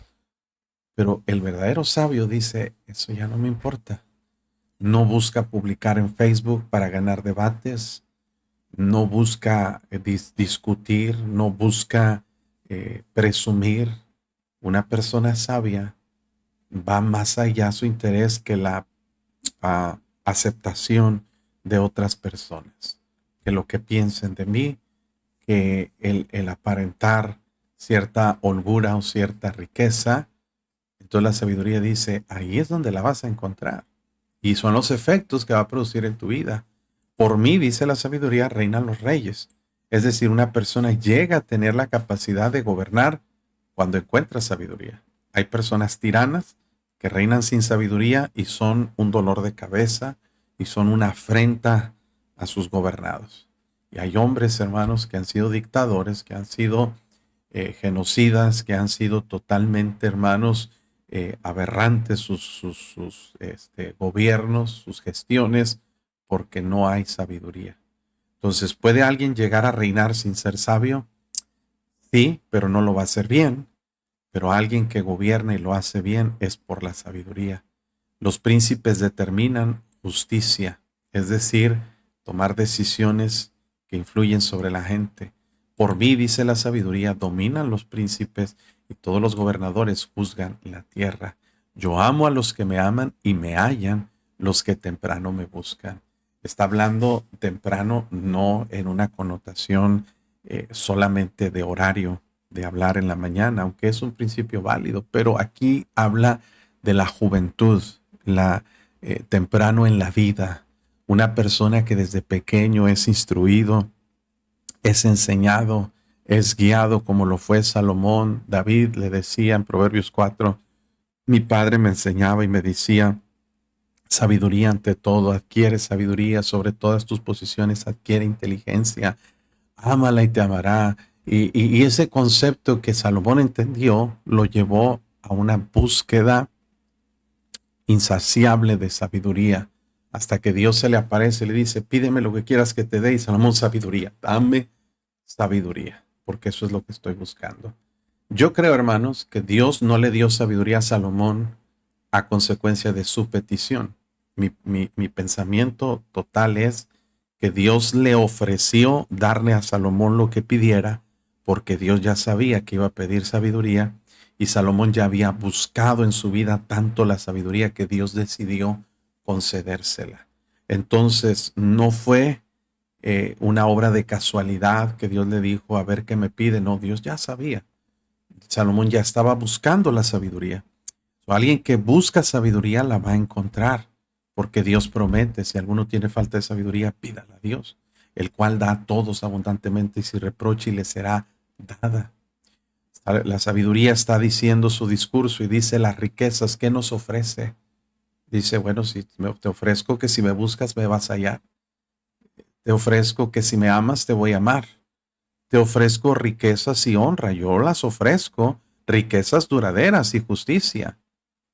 Pero el verdadero sabio dice, eso ya no me importa. No busca publicar en Facebook para ganar debates, no busca discutir, no busca presumir. Una persona sabia va más allá su interés que la aceptación de otras personas, que lo que piensen de mí, que el aparentar cierta holgura o cierta riqueza. Entonces la sabiduría dice, ahí es donde la vas a encontrar. Y son los efectos que va a producir en tu vida. Por mí, dice la sabiduría, reinan los reyes. Es decir, una persona llega a tener la capacidad de gobernar cuando encuentra sabiduría. Hay personas tiranas que reinan sin sabiduría y son un dolor de cabeza y son una afrenta a sus gobernados. Y hay hombres, hermanos, que han sido dictadores, que han sido genocidas, que han sido totalmente, hermanos, aberrantes sus gobiernos, sus gestiones, porque no hay sabiduría. Entonces, ¿puede alguien llegar a reinar sin ser sabio? Sí, pero no lo va a hacer bien. Pero alguien que gobierna y lo hace bien es por la sabiduría. Los príncipes determinan justicia, es decir, tomar decisiones que influyen sobre la gente. Por mí, dice la sabiduría, dominan los príncipes y todos los gobernadores juzgan la tierra. Yo amo a los que me aman y me hallan los que temprano me buscan. Está hablando temprano no en una connotación solamente de horario, de hablar en la mañana, aunque es un principio válido, pero aquí habla de la juventud, temprano en la vida, una persona que desde pequeño es instruido, es enseñado, es guiado como lo fue Salomón. David le decía en Proverbios 4, mi padre me enseñaba y me decía, sabiduría ante todo, adquiere sabiduría sobre todas tus posiciones, adquiere inteligencia, ámala y te amará. Y ese concepto que Salomón entendió lo llevó a una búsqueda insaciable de sabiduría, hasta que Dios se le aparece y le dice, pídeme lo que quieras que te dé, y Salomón, sabiduría, dame sabiduría, porque eso es lo que estoy buscando. Yo creo, hermanos, que Dios no le dio sabiduría a Salomón a consecuencia de su petición. Mi pensamiento total es que Dios le ofreció darle a Salomón lo que pidiera, porque Dios ya sabía que iba a pedir sabiduría y Salomón ya había buscado en su vida tanto la sabiduría que Dios decidió concedérsela. Entonces no fue una obra de casualidad que Dios le dijo a ver qué me pide. No, Dios ya sabía. Salomón ya estaba buscando la sabiduría. Alguien que busca sabiduría la va a encontrar, porque Dios promete, si alguno tiene falta de sabiduría, pídala a Dios, el cual da a todos abundantemente y sin reproche y le será dada. La sabiduría está diciendo su discurso y dice las riquezas que nos ofrece. Dice, bueno, si te ofrezco que si me buscas me vas a hallar. Te ofrezco que si me amas te voy a amar. Te ofrezco riquezas y honra. Yo las ofrezco, riquezas duraderas y justicia.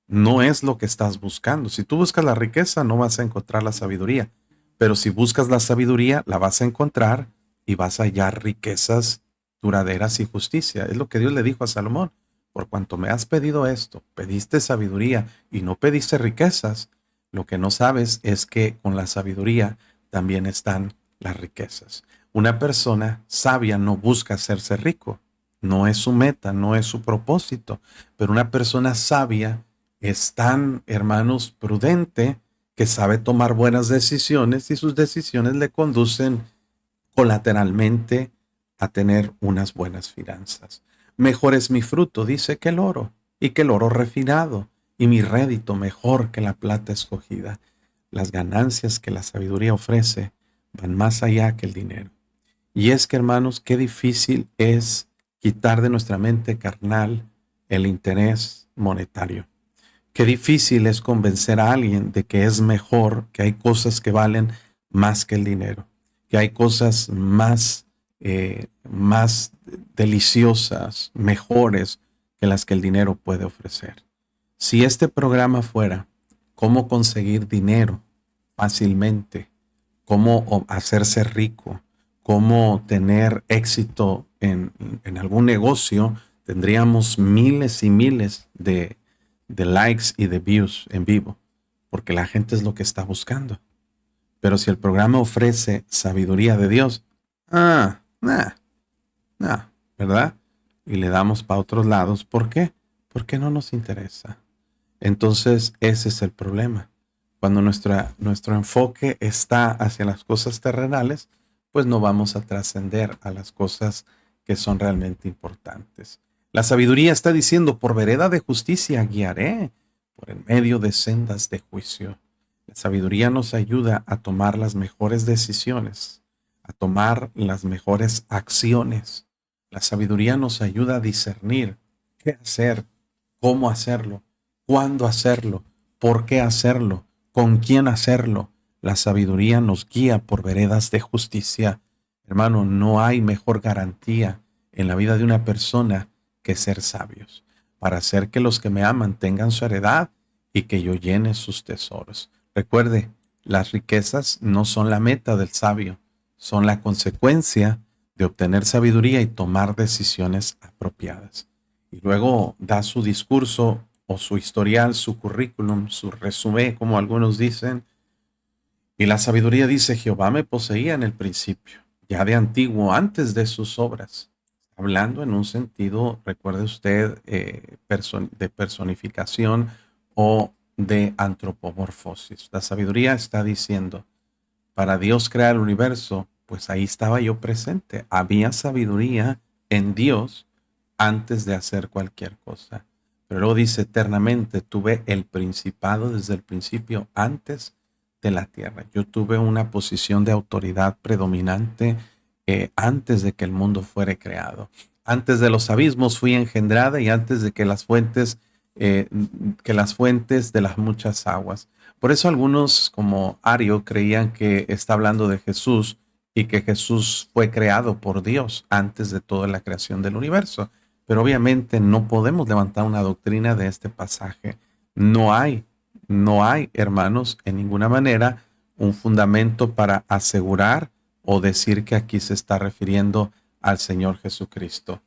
No es lo que estás buscando. Si tú buscas la riqueza, no vas a encontrar la sabiduría. Pero si buscas la sabiduría, la vas a encontrar y vas a hallar riquezas duraderas y justicia. Es lo que Dios le dijo a Salomón. Por cuanto me has pedido esto, pediste sabiduría y no pediste riquezas, lo que no sabes es que con la sabiduría también están las riquezas. Una persona sabia no busca hacerse rico. No es su meta, no es su propósito. Pero una persona sabia es tan, hermanos, prudente que sabe tomar buenas decisiones y sus decisiones le conducen colateralmente a tener unas buenas finanzas. Mejor es mi fruto, dice, que el oro, y que el oro refinado, y mi rédito mejor que la plata escogida. Las ganancias que la sabiduría ofrece van más allá que el dinero. Y es que, hermanos, qué difícil es quitar de nuestra mente carnal el interés monetario. Qué difícil es convencer a alguien de que es mejor, que hay cosas que valen más que el dinero, que hay cosas más deliciosas, mejores que las que el dinero puede ofrecer. Si este programa fuera cómo conseguir dinero fácilmente, cómo hacerse rico, cómo tener éxito en algún negocio, tendríamos miles y miles de likes y de views en vivo, porque la gente es lo que está buscando. Pero si el programa ofrece sabiduría de Dios, ¿verdad? Y le damos para otros lados, ¿por qué? Porque no nos interesa. Entonces, ese es el problema. Cuando nuestro enfoque está hacia las cosas terrenales, pues no vamos a trascender a las cosas que son realmente importantes. La sabiduría está diciendo, por vereda de justicia guiaré, por en medio de sendas de juicio. La sabiduría nos ayuda a tomar las mejores decisiones, a tomar las mejores acciones. La sabiduría nos ayuda a discernir qué hacer, cómo hacerlo, cuándo hacerlo, por qué hacerlo, con quién hacerlo. La sabiduría nos guía por veredas de justicia. Hermano, no hay mejor garantía en la vida de una persona que ser sabios, para hacer que los que me aman tengan su heredad y que yo llene sus tesoros. Recuerde, las riquezas no son la meta del sabio, son la consecuencia de obtener sabiduría y tomar decisiones apropiadas. Y luego da su discurso o su historial, su currículum, su resumen, como algunos dicen. Y la sabiduría dice, Jehová me poseía en el principio, ya de antiguo, antes de sus obras. Hablando en un sentido, recuerde usted, de personificación o de antropomorfosis. La sabiduría está diciendo, para Dios crear el universo, pues ahí estaba yo presente. Había sabiduría en Dios antes de hacer cualquier cosa. Pero luego dice, eternamente tuve el principado desde el principio, antes de la tierra. Yo tuve una posición de autoridad predominante antes de que el mundo fuera creado. Antes de los abismos fui engendrada y antes de eh, que las fuentes de las muchas aguas. Por eso algunos, como Ario, creían que está hablando de Jesús y que Jesús fue creado por Dios antes de toda la creación del universo. Pero obviamente no podemos levantar una doctrina de este pasaje. No hay, no hay, hermanos, en ninguna manera un fundamento para asegurar o decir que aquí se está refiriendo al Señor Jesucristo.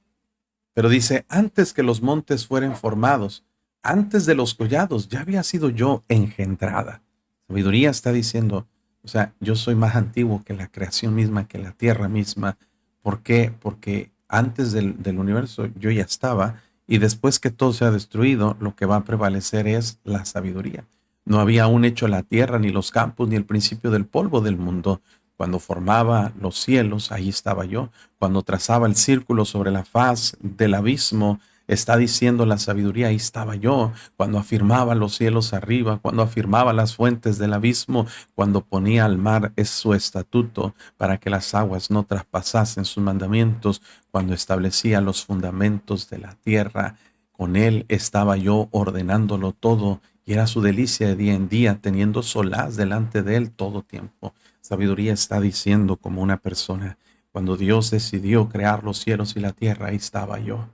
Pero dice, antes que los montes fueran formados, antes de los collados, ya había sido yo engendrada. Sabiduría está diciendo, o sea, yo soy más antiguo que la creación misma, que la tierra misma. ¿Por qué? Porque antes del universo yo ya estaba y después que todo se ha destruido, lo que va a prevalecer es la sabiduría. No había aún hecho la tierra, ni los campos, ni el principio del polvo del mundo. Cuando formaba los cielos, ahí estaba yo. Cuando trazaba el círculo sobre la faz del abismo, está diciendo la sabiduría, ahí estaba yo. Cuando afirmaba los cielos arriba, cuando afirmaba las fuentes del abismo, cuando ponía al mar es su estatuto para que las aguas no traspasasen sus mandamientos, cuando establecía los fundamentos de la tierra, con él estaba yo ordenándolo todo y era su delicia de día en día, teniendo solaz delante de él todo tiempo. Sabiduría está diciendo como una persona, cuando Dios decidió crear los cielos y la tierra, ahí estaba yo.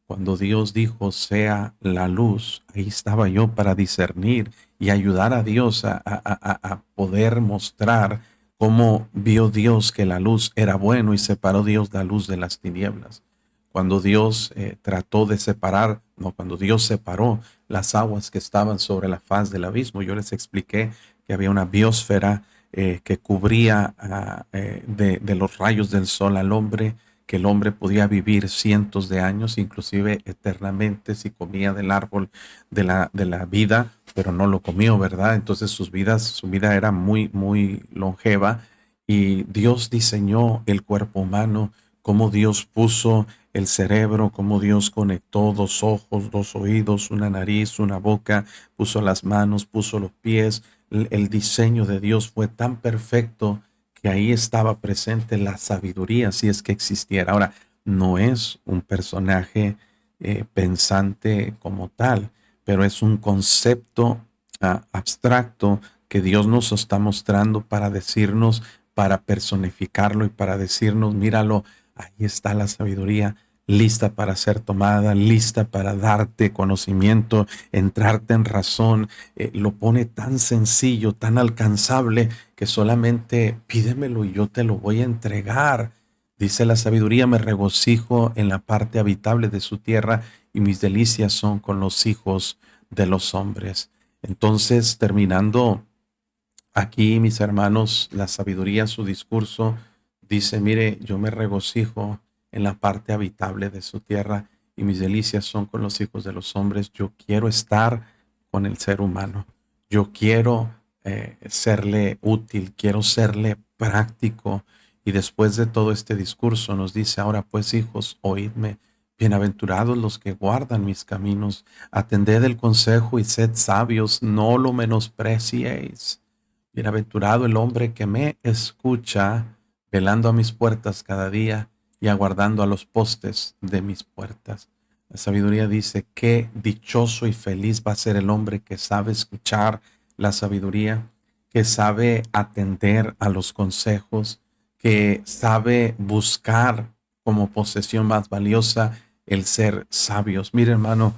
Cuando Dios dijo, sea la luz, ahí estaba yo para discernir y ayudar a Dios a poder mostrar cómo vio Dios que la luz era bueno y separó Dios la luz de las tinieblas. Cuando Dios trató de separar, no, cuando Dios separó las aguas que estaban sobre la faz del abismo, yo les expliqué que había una biosfera que cubría de los rayos del sol al hombre, que el hombre podía vivir cientos de años, inclusive eternamente, si comía del árbol de la vida, pero no lo comió, ¿verdad? Entonces su vida era muy, muy longeva y Dios diseñó el cuerpo humano, cómo Dios puso el cerebro, cómo Dios conectó dos ojos, dos oídos, una nariz, una boca, puso las manos, puso los pies. El diseño de Dios fue tan perfecto que ahí estaba presente la sabiduría, si es que existiera. Ahora, no es un personaje pensante como tal, pero es un concepto abstracto que Dios nos está mostrando para decirnos, para personificarlo y para decirnos, míralo, ahí está la sabiduría lista para ser tomada, lista para darte conocimiento, entrarte en razón. Lo pone tan sencillo, tan alcanzable, que solamente pídemelo y yo te lo voy a entregar. Dice la sabiduría, me regocijo en la parte habitable de su tierra y mis delicias son con los hijos de los hombres. Entonces, terminando aquí, mis hermanos, la sabiduría, su discurso, dice, mire, yo me regocijo en la parte habitable de su tierra y mis delicias son con los hijos de los hombres. Yo quiero estar con el ser humano. Yo quiero serle útil, quiero serle práctico. Y después de todo este discurso nos dice, ahora pues hijos, oídme, Bienaventurados los que guardan mis caminos. Atended el consejo y sed sabios, no lo menospreciéis. Bienaventurado el hombre que me escucha, velando a mis puertas cada día y aguardando a los postes de mis puertas. La sabiduría dice, qué dichoso y feliz va a ser el hombre que sabe escuchar la sabiduría, que sabe atender a los consejos, que sabe buscar como posesión más valiosa el ser sabios. Mire, hermano,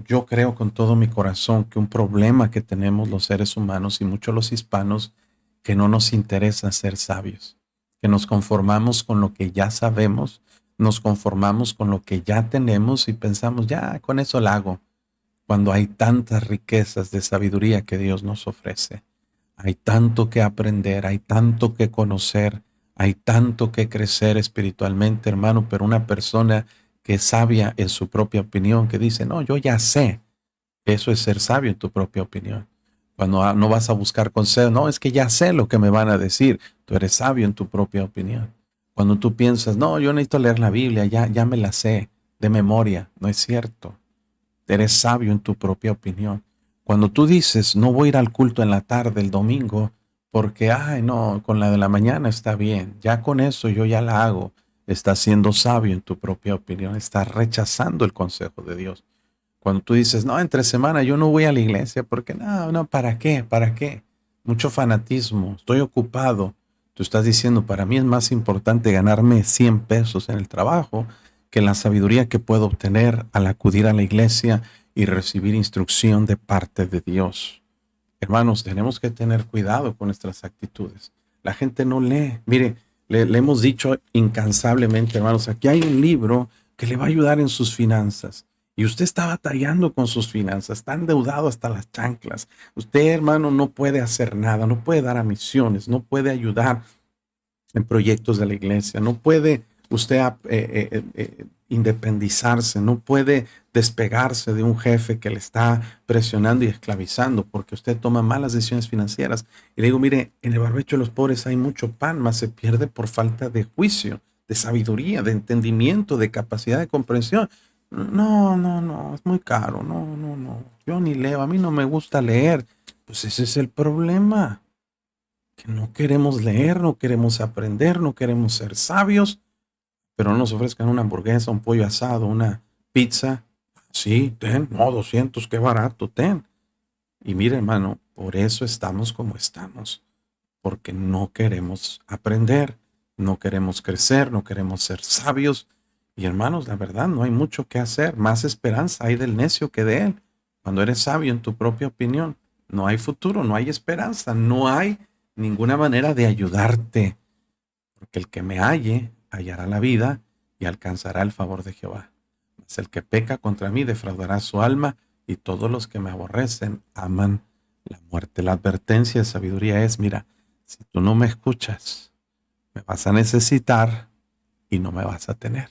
yo creo con todo mi corazón que un problema que tenemos los seres humanos y muchos los hispanos, que no nos interesa ser sabios, que nos conformamos con lo que ya sabemos, nos conformamos con lo que ya tenemos y pensamos, ya con eso lo hago, cuando hay tantas riquezas de sabiduría que Dios nos ofrece. Hay tanto que aprender, hay tanto que conocer, hay tanto que crecer espiritualmente, hermano, pero una persona que es sabia en su propia opinión, que dice, no, yo ya sé, eso es ser sabio en tu propia opinión. Cuando no vas a buscar consejo, no, es que ya sé lo que me van a decir, tú eres sabio en tu propia opinión. Cuando tú piensas, no, yo necesito leer la Biblia, ya me la sé de memoria, no es cierto. Eres sabio en tu propia opinión. Cuando tú dices, no voy a ir al culto en la tarde el domingo, porque, ay, no, con la de la mañana está bien, ya con eso yo ya la hago, estás siendo sabio en tu propia opinión, estás rechazando el consejo de Dios. Cuando tú dices, no, entre semana yo no voy a la iglesia, porque no, ¿para qué? ¿Para qué? Mucho fanatismo, estoy ocupado. Tú estás diciendo, para mí es más importante ganarme 100 pesos en el trabajo que la sabiduría que puedo obtener al acudir a la iglesia y recibir instrucción de parte de Dios. Hermanos, tenemos que tener cuidado con nuestras actitudes. La gente no lee. Mire, le hemos dicho incansablemente, hermanos, aquí hay un libro que le va a ayudar en sus finanzas. Y usted está batallando con sus finanzas, está endeudado hasta las chanclas. Usted, hermano, no puede hacer nada, no puede dar a misiones, no puede ayudar en proyectos de la iglesia, no puede usted independizarse, no puede despegarse de un jefe que le está presionando y esclavizando porque usted toma malas decisiones financieras. Y le digo, mire, en el barbecho de los pobres hay mucho pan, más se pierde por falta de juicio, de sabiduría, de entendimiento, de capacidad de comprensión. No, es muy caro, no, yo ni leo, a mí no me gusta leer. Pues ese es el problema, que no queremos leer, no queremos aprender, no queremos ser sabios, pero no nos ofrezcan una hamburguesa, un pollo asado, una pizza. Sí, ten, no, 200, qué barato, ten. Y mire, hermano, por eso estamos como estamos, porque no queremos aprender, no queremos crecer, no queremos ser sabios. Y hermanos, la verdad, no hay mucho que hacer, más esperanza hay del necio que de él. Cuando eres sabio en tu propia opinión, no hay futuro, no hay esperanza, no hay ninguna manera de ayudarte, porque el que me halle hallará la vida y alcanzará el favor de Jehová. Mas el que peca contra mí defraudará su alma, y todos los que me aborrecen aman la muerte. La advertencia de sabiduría es, mira, si tú no me escuchas, me vas a necesitar y no me vas a tener.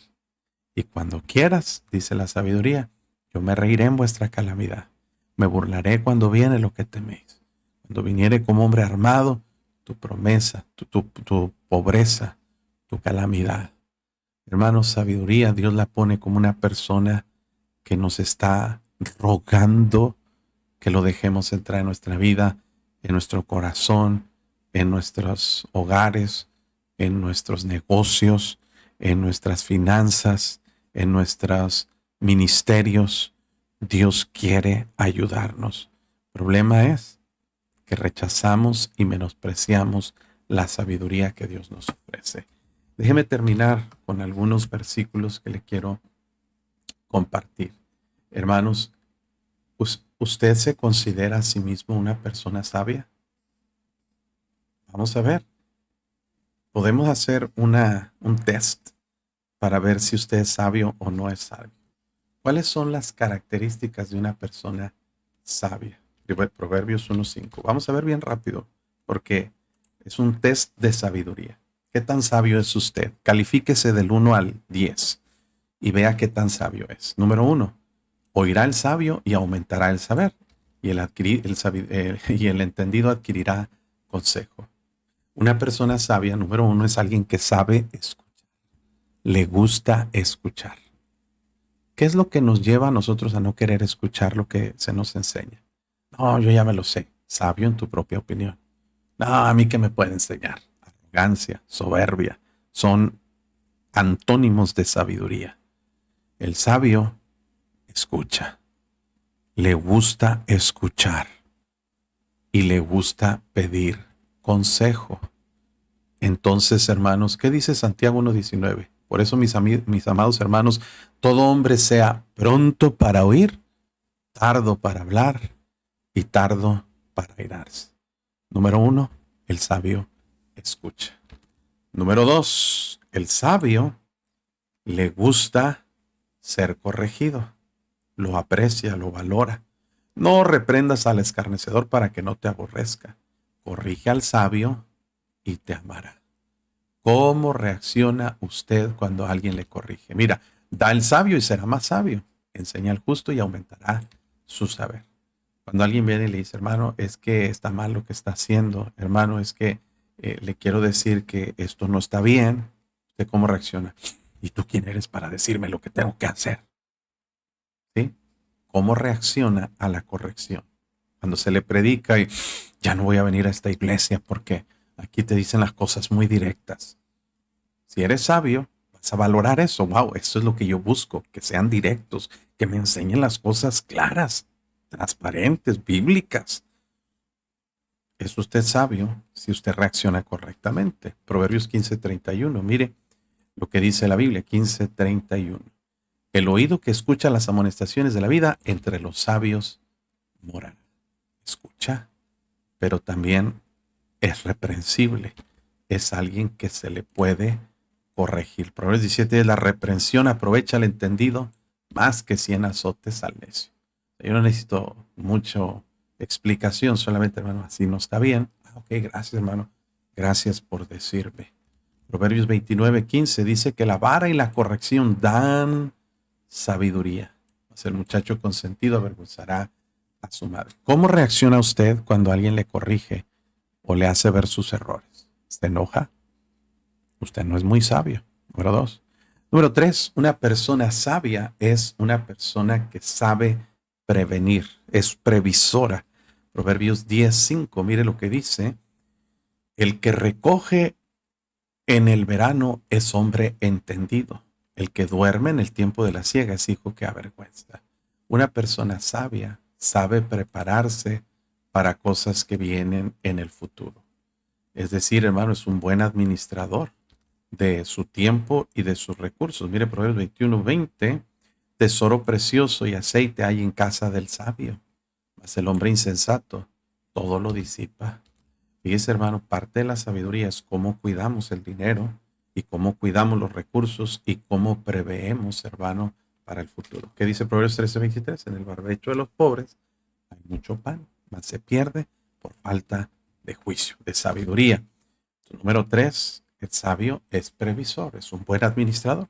Y cuando quieras, dice la sabiduría, yo me reiré en vuestra calamidad. Me burlaré cuando viene lo que teméis. Cuando viniere como hombre armado, tu promesa, tu pobreza, tu calamidad. Hermanos, sabiduría, Dios la pone como una persona que nos está rogando que lo dejemos entrar en nuestra vida, en nuestro corazón, en nuestros hogares, en nuestros negocios, en nuestras finanzas, en nuestros ministerios. Dios quiere ayudarnos. El problema es que rechazamos y menospreciamos la sabiduría que Dios nos ofrece. Déjeme terminar con algunos versículos que le quiero compartir. Hermanos, ¿usted se considera a sí mismo una persona sabia? Vamos a ver. Podemos hacer un test para ver si usted es sabio o no es sabio. ¿Cuáles son las características de una persona sabia? Proverbios 1:5. Vamos a ver bien rápido, porque es un test de sabiduría. ¿Qué tan sabio es usted? Califíquese del 1 al 10 y vea qué tan sabio es. Número 1, oirá el sabio y aumentará el saber, y el entendido adquirirá consejo. Una persona sabia, número 1, es alguien que sabe escuchar. Le gusta escuchar. ¿Qué es lo que nos lleva a nosotros a no querer escuchar lo que se nos enseña? No, yo ya me lo sé. Sabio en tu propia opinión. No, a mí qué me puede enseñar. Arrogancia, soberbia, son antónimos de sabiduría. El sabio escucha, le gusta escuchar y le gusta pedir consejo. Entonces, hermanos, ¿qué dice Santiago 1:19? Por eso, mis amados hermanos, todo hombre sea pronto para oír, tardo para hablar y tardo para airarse. Número 1, el sabio escucha. Número 2, el sabio le gusta ser corregido, lo aprecia, lo valora. No reprendas al escarnecedor para que no te aborrezca. Corrige al sabio y te amará. ¿Cómo reacciona usted cuando alguien le corrige? Mira, da el sabio y será más sabio. Enseña al justo y aumentará su saber. Cuando alguien viene y le dice, hermano, es que está mal lo que está haciendo, hermano, es que le quiero decir que esto no está bien, ¿usted cómo reacciona? ¿Y tú quién eres para decirme lo que tengo que hacer? ¿Sí? ¿Cómo reacciona a la corrección? Cuando se le predica y ya no voy a venir a esta iglesia porque aquí te dicen las cosas muy directas. Si eres sabio, vas a valorar eso. Wow, eso es lo que yo busco, que sean directos, que me enseñen las cosas claras, transparentes, bíblicas. Es usted sabio si usted reacciona correctamente. Proverbios 15:31. Mire lo que dice la Biblia, 15:31. El oído que escucha las amonestaciones de la vida entre los sabios morará. Escucha, pero también es reprensible. Es alguien que se le puede corregir. Proverbios 17 es la reprensión, aprovecha al entendido más que 100 azotes al necio. Yo no necesito mucho explicación, solamente, hermano, así no está bien. Ok, gracias, hermano. Gracias por decirme. Proverbios 29:15 dice que la vara y la corrección dan sabiduría. Mas el muchacho consentido avergonzará a su madre. ¿Cómo reacciona usted cuando alguien le corrige o le hace ver sus errores? ¿Se enoja? Usted no es muy sabio. Número 2. Número 3, una persona sabia es una persona que sabe prevenir, es previsora. Proverbios 10:5, mire lo que dice. El que recoge en el verano es hombre entendido. El que duerme en el tiempo de la siega es hijo que avergüenza. Una persona sabia sabe prepararse para cosas que vienen en el futuro. Es decir, hermano, es un buen administrador de su tiempo y de sus recursos. Mire, Proverbios 21:20, tesoro precioso y aceite hay en casa del sabio, mas el hombre insensato todo lo disipa. Fíjese, hermano, parte de la sabiduría es cómo cuidamos el dinero y cómo cuidamos los recursos y cómo preveemos, hermano, para el futuro. ¿Qué dice Proverbios 13:23? En el barbecho de los pobres hay mucho pan, mas se pierde por falta de juicio, de sabiduría. Número 3, el sabio es previsor, es un buen administrador.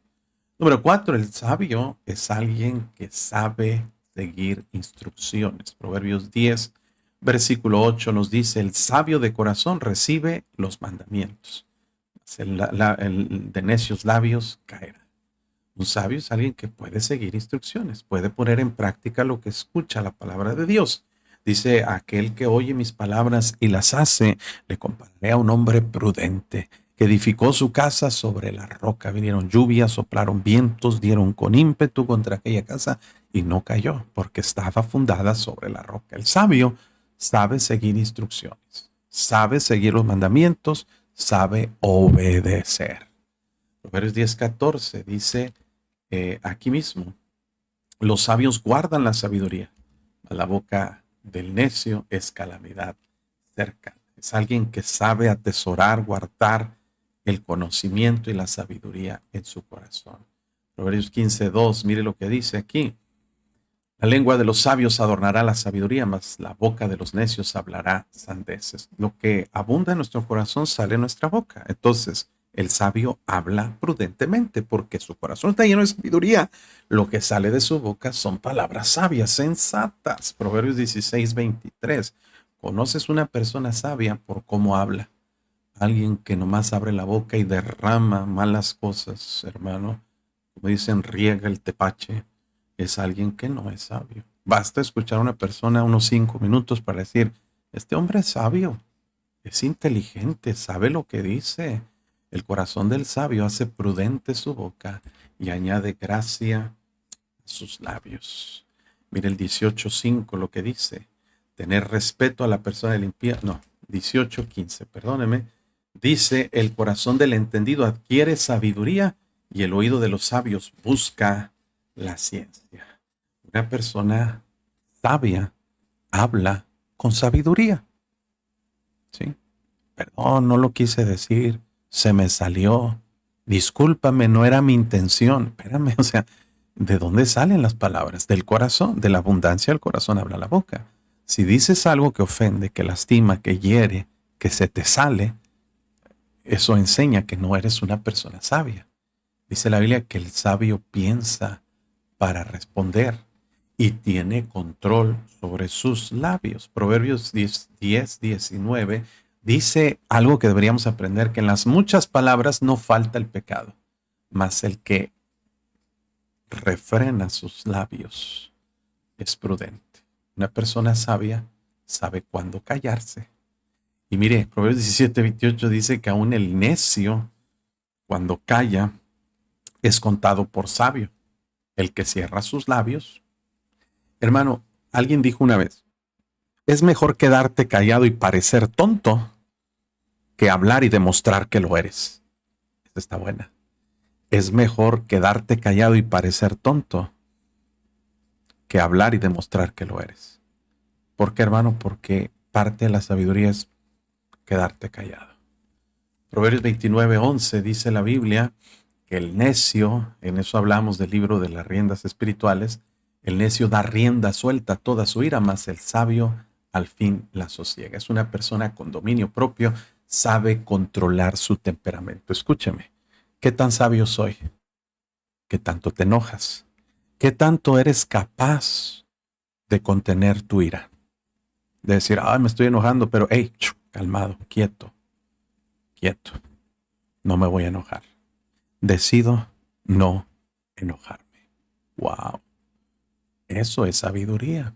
Número 4, el sabio es alguien que sabe seguir instrucciones. Proverbios 10, versículo 8 nos dice, el sabio de corazón recibe los mandamientos. El de necios labios caerá. Un sabio es alguien que puede seguir instrucciones, puede poner en práctica lo que escucha la palabra de Dios. Dice, aquel que oye mis palabras y las hace, le compararé a un hombre prudente que edificó su casa sobre la roca. Vinieron lluvias, soplaron vientos, dieron con ímpetu contra aquella casa y no cayó porque estaba fundada sobre la roca. El sabio sabe seguir instrucciones, sabe seguir los mandamientos, sabe obedecer. Proverbios 10:14 dice aquí mismo, los sabios guardan la sabiduría, a la boca del necio es calamidad cercana. Es alguien que sabe atesorar, guardar el conocimiento y la sabiduría en su corazón. Proverbios 15:2, mire lo que dice aquí. La lengua de los sabios adornará la sabiduría, mas la boca de los necios hablará sandeces. Lo que abunda en nuestro corazón sale en nuestra boca. Entonces, el sabio habla prudentemente porque su corazón está lleno de sabiduría. Lo que sale de su boca son palabras sabias, sensatas. Proverbios 16:23. Conoces una persona sabia por cómo habla. Alguien que nomás abre la boca y derrama malas cosas, hermano. Como dicen, riega el tepache. es alguien que no es sabio. Basta escuchar a una persona unos 5 minutos para decir, este hombre es sabio, es inteligente, sabe lo que dice. El corazón del sabio hace prudente su boca y añade gracia a sus labios. Mire el 18:5 lo que dice. Tener respeto a la persona del impío. No, 18:15, perdóneme. Dice, el corazón del entendido adquiere sabiduría y el oído de los sabios busca la ciencia. Una persona sabia habla con sabiduría. ¿Sí? Perdón, no lo quise decir, se me salió. Discúlpame, no era mi intención. Espérame, o sea, ¿de dónde salen las palabras? Del corazón, de la abundancia del corazón habla la boca. Si dices algo que ofende, que lastima, que hiere, que se te sale, eso enseña que no eres una persona sabia. Dice la Biblia que el sabio piensa para responder y tiene control sobre sus labios. Proverbios 10:19 dice algo que deberíamos aprender, que en las muchas palabras no falta el pecado, mas el que refrena sus labios es prudente. Una persona sabia sabe cuándo callarse. Y mire, Proverbios 17:28 dice que aún el necio, cuando calla, es contado por sabio. El que cierra sus labios. Hermano, alguien dijo una vez, es mejor quedarte callado y parecer tonto que hablar y demostrar que lo eres. Esta está buena. Es mejor quedarte callado y parecer tonto que hablar y demostrar que lo eres. ¿Por qué, hermano? Porque parte de la sabiduría es quedarte callado. Proverbios 29:11 dice la Biblia que el necio, en eso hablamos del libro de las riendas espirituales, el necio da rienda suelta a toda su ira, mas el sabio al fin la sosiega. Es una persona con dominio propio, sabe controlar su temperamento. Escúcheme, ¿qué tan sabio soy? ¿Qué tanto te enojas? ¿Qué tanto eres capaz de contener tu ira? De decir, ay, me estoy enojando, pero hey, calmado, quieto, quieto, no me voy a enojar. Decido no enojarme. Wow, eso es sabiduría.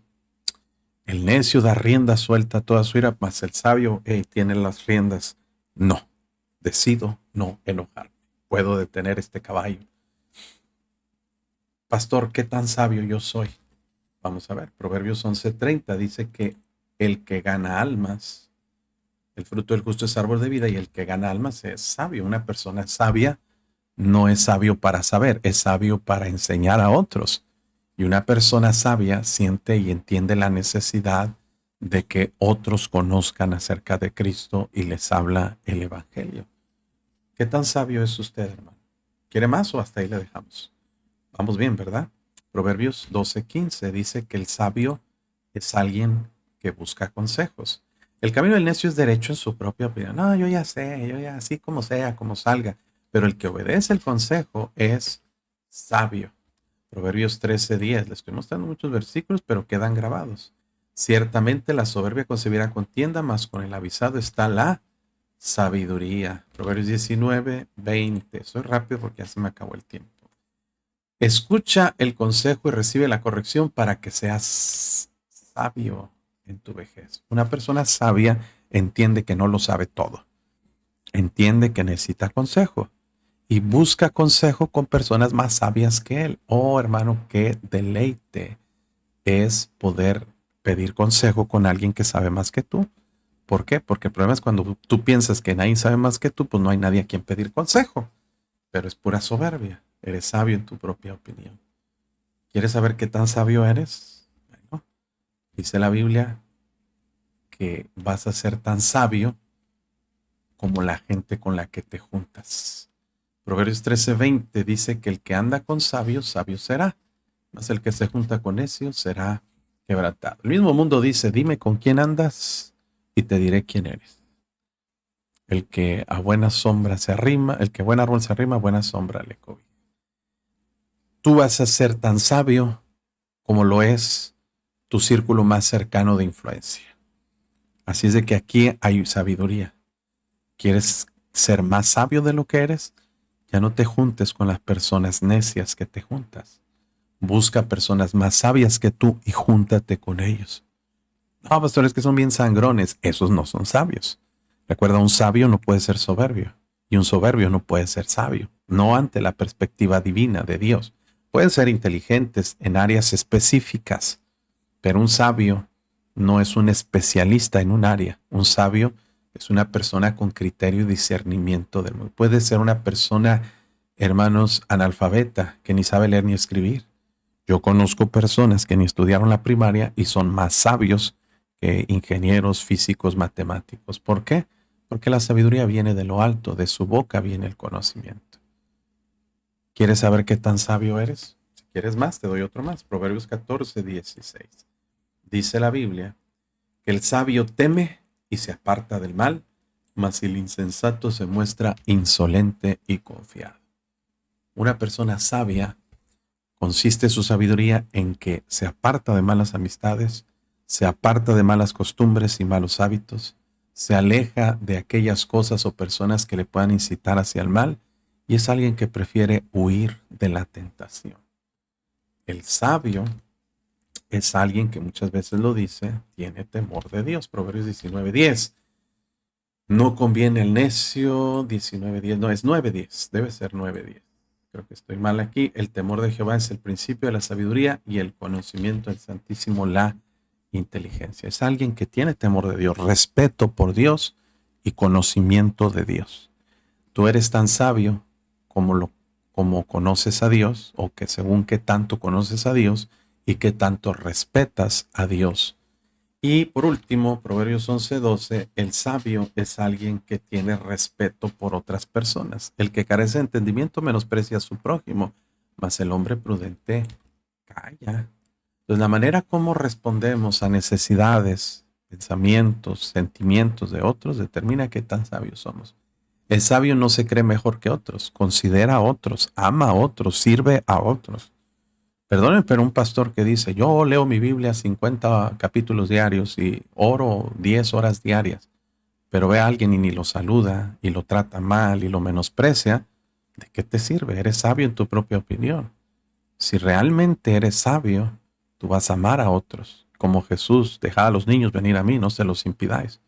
El necio da rienda suelta a toda su ira, mas el sabio tiene las riendas. No, decido no enojarme. Puedo detener este caballo. Pastor, ¿qué tan sabio yo soy? Vamos a ver, Proverbios 11:30 dice que el que gana almas, el fruto del justo es árbol de vida y el que gana almas es sabio. Una persona sabia no es sabio para saber, es sabio para enseñar a otros. Y una persona sabia siente y entiende la necesidad de que otros conozcan acerca de Cristo y les habla el Evangelio. ¿Qué tan sabio es usted, hermano? ¿Quiere más o hasta ahí le dejamos? Vamos bien, ¿verdad? Proverbios 12:15 dice que el sabio es alguien que busca consejos. El camino del necio es derecho en su propia opinión. No, yo ya sé, yo ya así como sea, como salga. Pero el que obedece el consejo es sabio. Proverbios 13:10. Le estoy mostrando muchos versículos, pero quedan grabados. Ciertamente la soberbia concebirá contienda, mas con el avisado está la sabiduría. Proverbios 19:20. Soy rápido porque ya se me acabó el tiempo. Escucha el consejo y recibe la corrección para que seas sabio en tu vejez. Una persona sabia entiende que no lo sabe todo. Entiende que necesita consejo y busca consejo con personas más sabias que él. Oh, hermano, qué deleite es poder pedir consejo con alguien que sabe más que tú. ¿Por qué? Porque el problema es cuando tú piensas que nadie sabe más que tú, pues no hay nadie a quien pedir consejo. Pero es pura soberbia. Eres sabio en tu propia opinión. ¿Quieres saber qué tan sabio eres? Bueno, dice la Biblia que vas a ser tan sabio como la gente con la que te juntas. Proverbios 13:20 dice que el que anda con sabios, sabio será, mas el que se junta con necios será quebrantado. El mismo mundo dice, dime con quién andas y te diré quién eres. El que a buena sombra se arrima, el que a buen árbol se arrima, a buena sombra le cobija. Tú vas a ser tan sabio como lo es tu círculo más cercano de influencia. Así es de que aquí hay sabiduría. ¿Quieres ser más sabio de lo que eres? Ya no te juntes con las personas necias que te juntas, Busca personas más sabias que tú y júntate con ellos. No, pastores que son bien sangrones. Esos no son sabios. Recuerda, un sabio no puede ser soberbio. Y un soberbio no puede ser sabio. No ante la perspectiva divina de Dios. Pueden ser inteligentes en áreas específicas, pero un sabio no es un especialista en un área. Un sabio es una persona con criterio y discernimiento del mundo. Puede ser una persona, hermanos, analfabeta, que ni sabe leer ni escribir. Yo conozco personas que ni estudiaron la primaria y son más sabios que ingenieros, físicos, matemáticos. ¿Por qué? Porque la sabiduría viene de lo alto, de su boca viene el conocimiento. ¿Quieres saber qué tan sabio eres? Si quieres más, te doy otro más. Proverbios 14:16. Dice la Biblia que el sabio teme y se aparta del mal, mas el insensato se muestra insolente y confiado. Una persona sabia consiste su sabiduría en que se aparta de malas amistades, se aparta de malas costumbres y malos hábitos, se aleja de aquellas cosas o personas que le puedan incitar hacia el mal y es alguien que prefiere huir de la tentación. El sabio es alguien que muchas veces lo dice, tiene temor de Dios. Proverbios 19:10. No conviene el necio, 19:10, no, es 9:10, debe ser 9:10. Creo que estoy mal aquí. El temor de Jehová es el principio de la sabiduría y el conocimiento del Santísimo la inteligencia. Es alguien que tiene temor de Dios, respeto por Dios y conocimiento de Dios. Tú eres tan sabio como conoces a Dios, o que según qué tanto conoces a Dios y qué tanto respetas a Dios. Y por último, Proverbios 11:12, el sabio es alguien que tiene respeto por otras personas. El que carece de entendimiento menosprecia a su prójimo, mas el hombre prudente calla. Entonces, la manera como respondemos a necesidades, pensamientos, sentimientos de otros determina qué tan sabios somos. El sabio no se cree mejor que otros, considera a otros, ama a otros, sirve a otros. Perdónenme, pero un pastor que dice, yo leo mi Biblia 50 capítulos diarios y oro 10 horas diarias, pero ve a alguien y ni lo saluda y lo trata mal y lo menosprecia, ¿de qué te sirve? Eres sabio en tu propia opinión. Si realmente eres sabio, tú vas a amar a otros. Como Jesús, dejad a los niños venir a mí, no se los impidáis.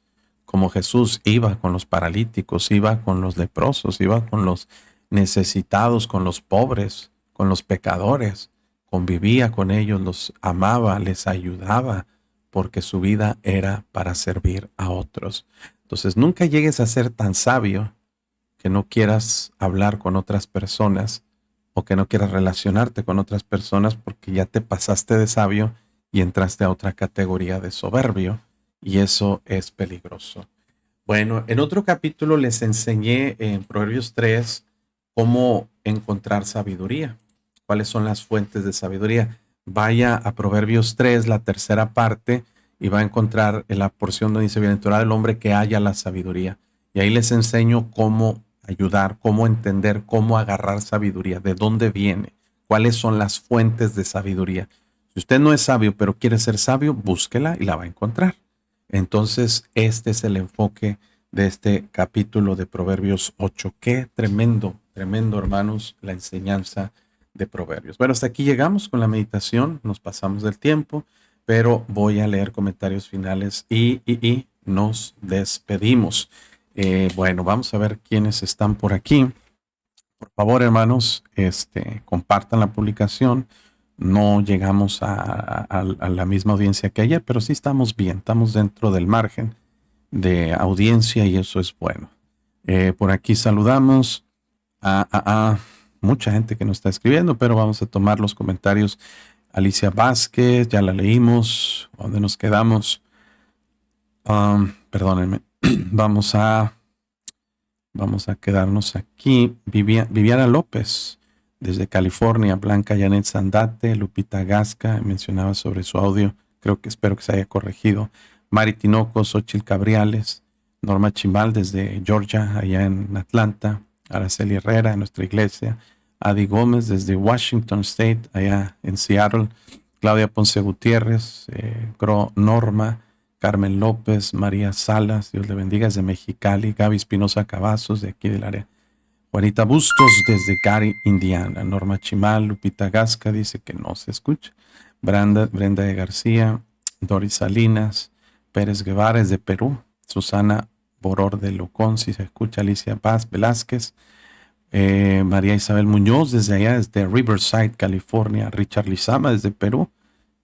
Como Jesús iba con los paralíticos, iba con los leprosos, iba con los necesitados, con los pobres, con los pecadores, convivía con ellos, los amaba, les ayudaba, porque su vida era para servir a otros. Entonces, nunca llegues a ser tan sabio que no quieras hablar con otras personas o que no quieras relacionarte con otras personas porque ya te pasaste de sabio y entraste a otra categoría de soberbio, y eso es peligroso. Bueno, en otro capítulo les enseñé en Proverbios 3 cómo encontrar sabiduría, cuáles son las fuentes de sabiduría. Vaya a Proverbios 3, la tercera parte, y va a encontrar en la porción donde dice, bienaventurado el hombre que haya la sabiduría. Y ahí les enseño cómo ayudar, cómo entender, cómo agarrar sabiduría, de dónde viene, cuáles son las fuentes de sabiduría. Si usted no es sabio, pero quiere ser sabio, búsquela y la va a encontrar. Entonces, este es el enfoque de este capítulo de Proverbios 8. Qué tremendo, tremendo, hermanos, la enseñanza de Proverbios. Bueno, hasta aquí llegamos con la meditación, nos pasamos del tiempo, pero voy a leer comentarios finales y nos despedimos. Bueno, vamos a ver quiénes están por aquí. Por favor, hermanos, compartan la publicación. No llegamos a la misma audiencia que ayer, pero sí estamos bien, estamos dentro del margen de audiencia y eso es bueno. Por aquí saludamos a mucha gente que nos está escribiendo, pero vamos a tomar los comentarios. Alicia Vázquez, ya la leímos. ¿Dónde nos quedamos? Perdónenme. Vamos a quedarnos aquí. Viviana López, desde California. Blanca Janet Sandate, Lupita Gasca, mencionaba sobre su audio. Espero que se haya corregido. Mari Tinoco, Xochitl Cabriales, Norma Chimal desde Georgia, allá en Atlanta. Araceli Herrera, en nuestra iglesia. Adi Gómez desde Washington State, allá en Seattle. Claudia Ponce Gutiérrez, Norma. Carmen López, María Salas, Dios le bendiga, desde Mexicali. Gaby Espinosa Cavazos, de aquí del área. Juanita Bustos desde Gary, Indiana. Norma Chimal, Lupita Gasca dice que no se escucha. Brenda de García, Doris Salinas, Pérez Guevara es de Perú. Susana Boror de Locón, si se escucha. Alicia Paz Velázquez. María Isabel Muñoz desde allá, desde Riverside, California. Richard Lizama desde Perú.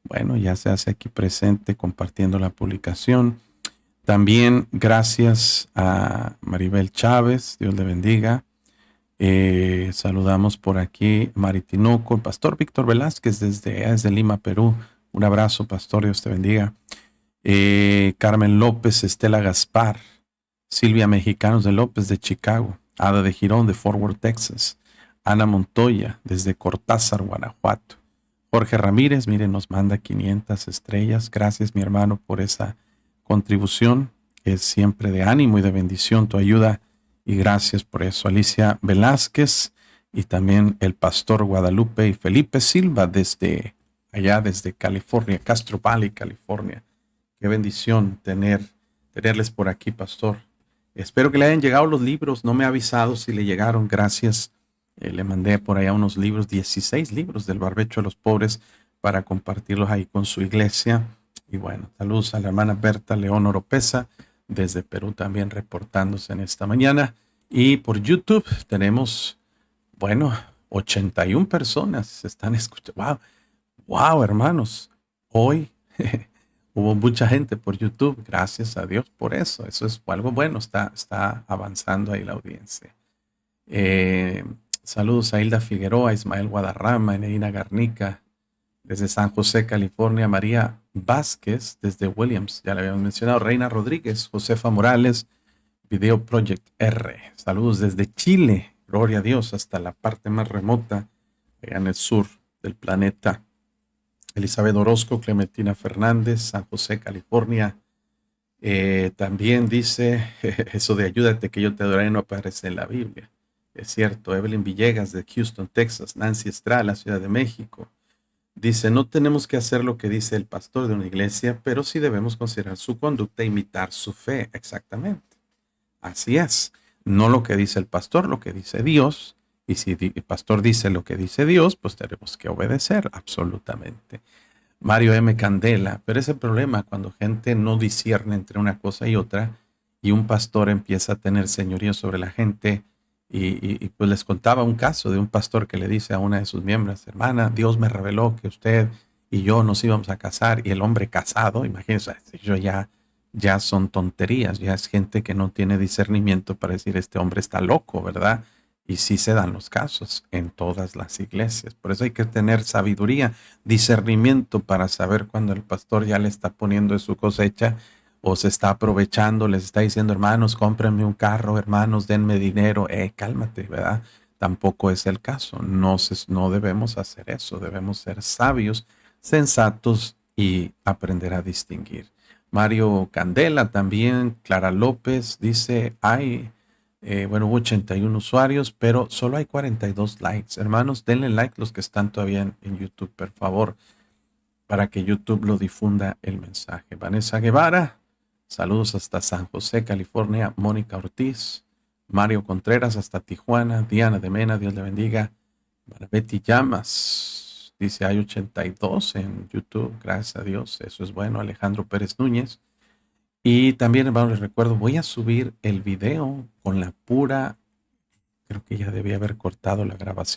Bueno, ya se hace aquí presente compartiendo la publicación. También gracias a Maribel Chávez, Dios le bendiga. Saludamos por aquí Maritinoco, el pastor Víctor Velázquez desde Lima, Perú. Un abrazo, pastor, Dios te bendiga. Carmen López, Estela Gaspar, Silvia Mexicanos de López de Chicago, Ada de Girón de Fort Worth, Texas, Ana Montoya desde Cortázar, Guanajuato. Jorge Ramírez, miren, nos manda 500 estrellas. Gracias, mi hermano, por esa contribución. Es siempre de ánimo y de bendición tu ayuda. Y gracias por eso. Alicia Velázquez y también el pastor Guadalupe y Felipe Silva desde allá, desde California, Castro Valley, California. Qué bendición tenerles por aquí, pastor. Espero que le hayan llegado los libros. No me ha avisado si le llegaron. Gracias. Le mandé por allá unos libros, 16 libros del barbecho de los pobres para compartirlos ahí con su iglesia. Y bueno, saludos a la hermana Berta León Oropesa desde Perú también reportándose en esta mañana. Y por YouTube tenemos, bueno, 81 personas están escuchando. Wow, hermanos. Hoy hubo mucha gente por YouTube. Gracias a Dios por eso. Eso es algo bueno. Está avanzando ahí la audiencia. Saludos a Hilda Figueroa, Ismael Guadarrama, Eneina Garnica, desde San José, California, María Vázquez, desde Williams, ya le habíamos mencionado, Reina Rodríguez, Josefa Morales, Video Project R. Saludos desde Chile, gloria a Dios, hasta la parte más remota, allá en el sur del planeta. Elizabeth Orozco, Clementina Fernández, San José, California. También dice, eso de ayúdate que yo te adoraré no aparece en la Biblia. Es cierto. Evelyn Villegas de Houston, Texas. Nancy Estrada, Ciudad de México. Dice, no tenemos que hacer lo que dice el pastor de una iglesia, pero sí debemos considerar su conducta e imitar su fe. Exactamente. Así es. No lo que dice el pastor, lo que dice Dios. Y si el pastor dice lo que dice Dios, pues tenemos que obedecer absolutamente. Mario M. Candela, pero ese problema cuando gente no discierne entre una cosa y otra y un pastor empieza a tener señorío sobre la gente y pues les contaba un caso de un pastor que le dice a una de sus miembros, hermana, Dios me reveló que usted y yo nos íbamos a casar y el hombre casado, imagínense, yo ya son tonterías, ya es gente que no tiene discernimiento para decir este hombre está loco, ¿verdad? Y sí se dan los casos en todas las iglesias. Por eso hay que tener sabiduría, discernimiento para saber cuando el pastor ya le está poniendo de su cosecha o se está aprovechando, les está diciendo, hermanos, cómprenme un carro, hermanos, denme dinero. Cálmate, ¿verdad? Tampoco es el caso. No debemos hacer eso. Debemos ser sabios, sensatos y aprender a distinguir. Mario Candela también, Clara López dice, bueno, hubo 81 usuarios, pero solo hay 42 likes. Hermanos, denle like los que están todavía en YouTube, por favor, para que YouTube lo difunda el mensaje. Vanessa Guevara, saludos hasta San José, California. Mónica Ortiz, Mario Contreras hasta Tijuana. Diana de Mena, Dios le bendiga. Betty Llamas, dice hay 82 en YouTube, gracias a Dios, eso es bueno. Alejandro Pérez Núñez. Y también, hermanos, les recuerdo, voy a subir el video con la pura, creo que ya debía haber cortado la grabación.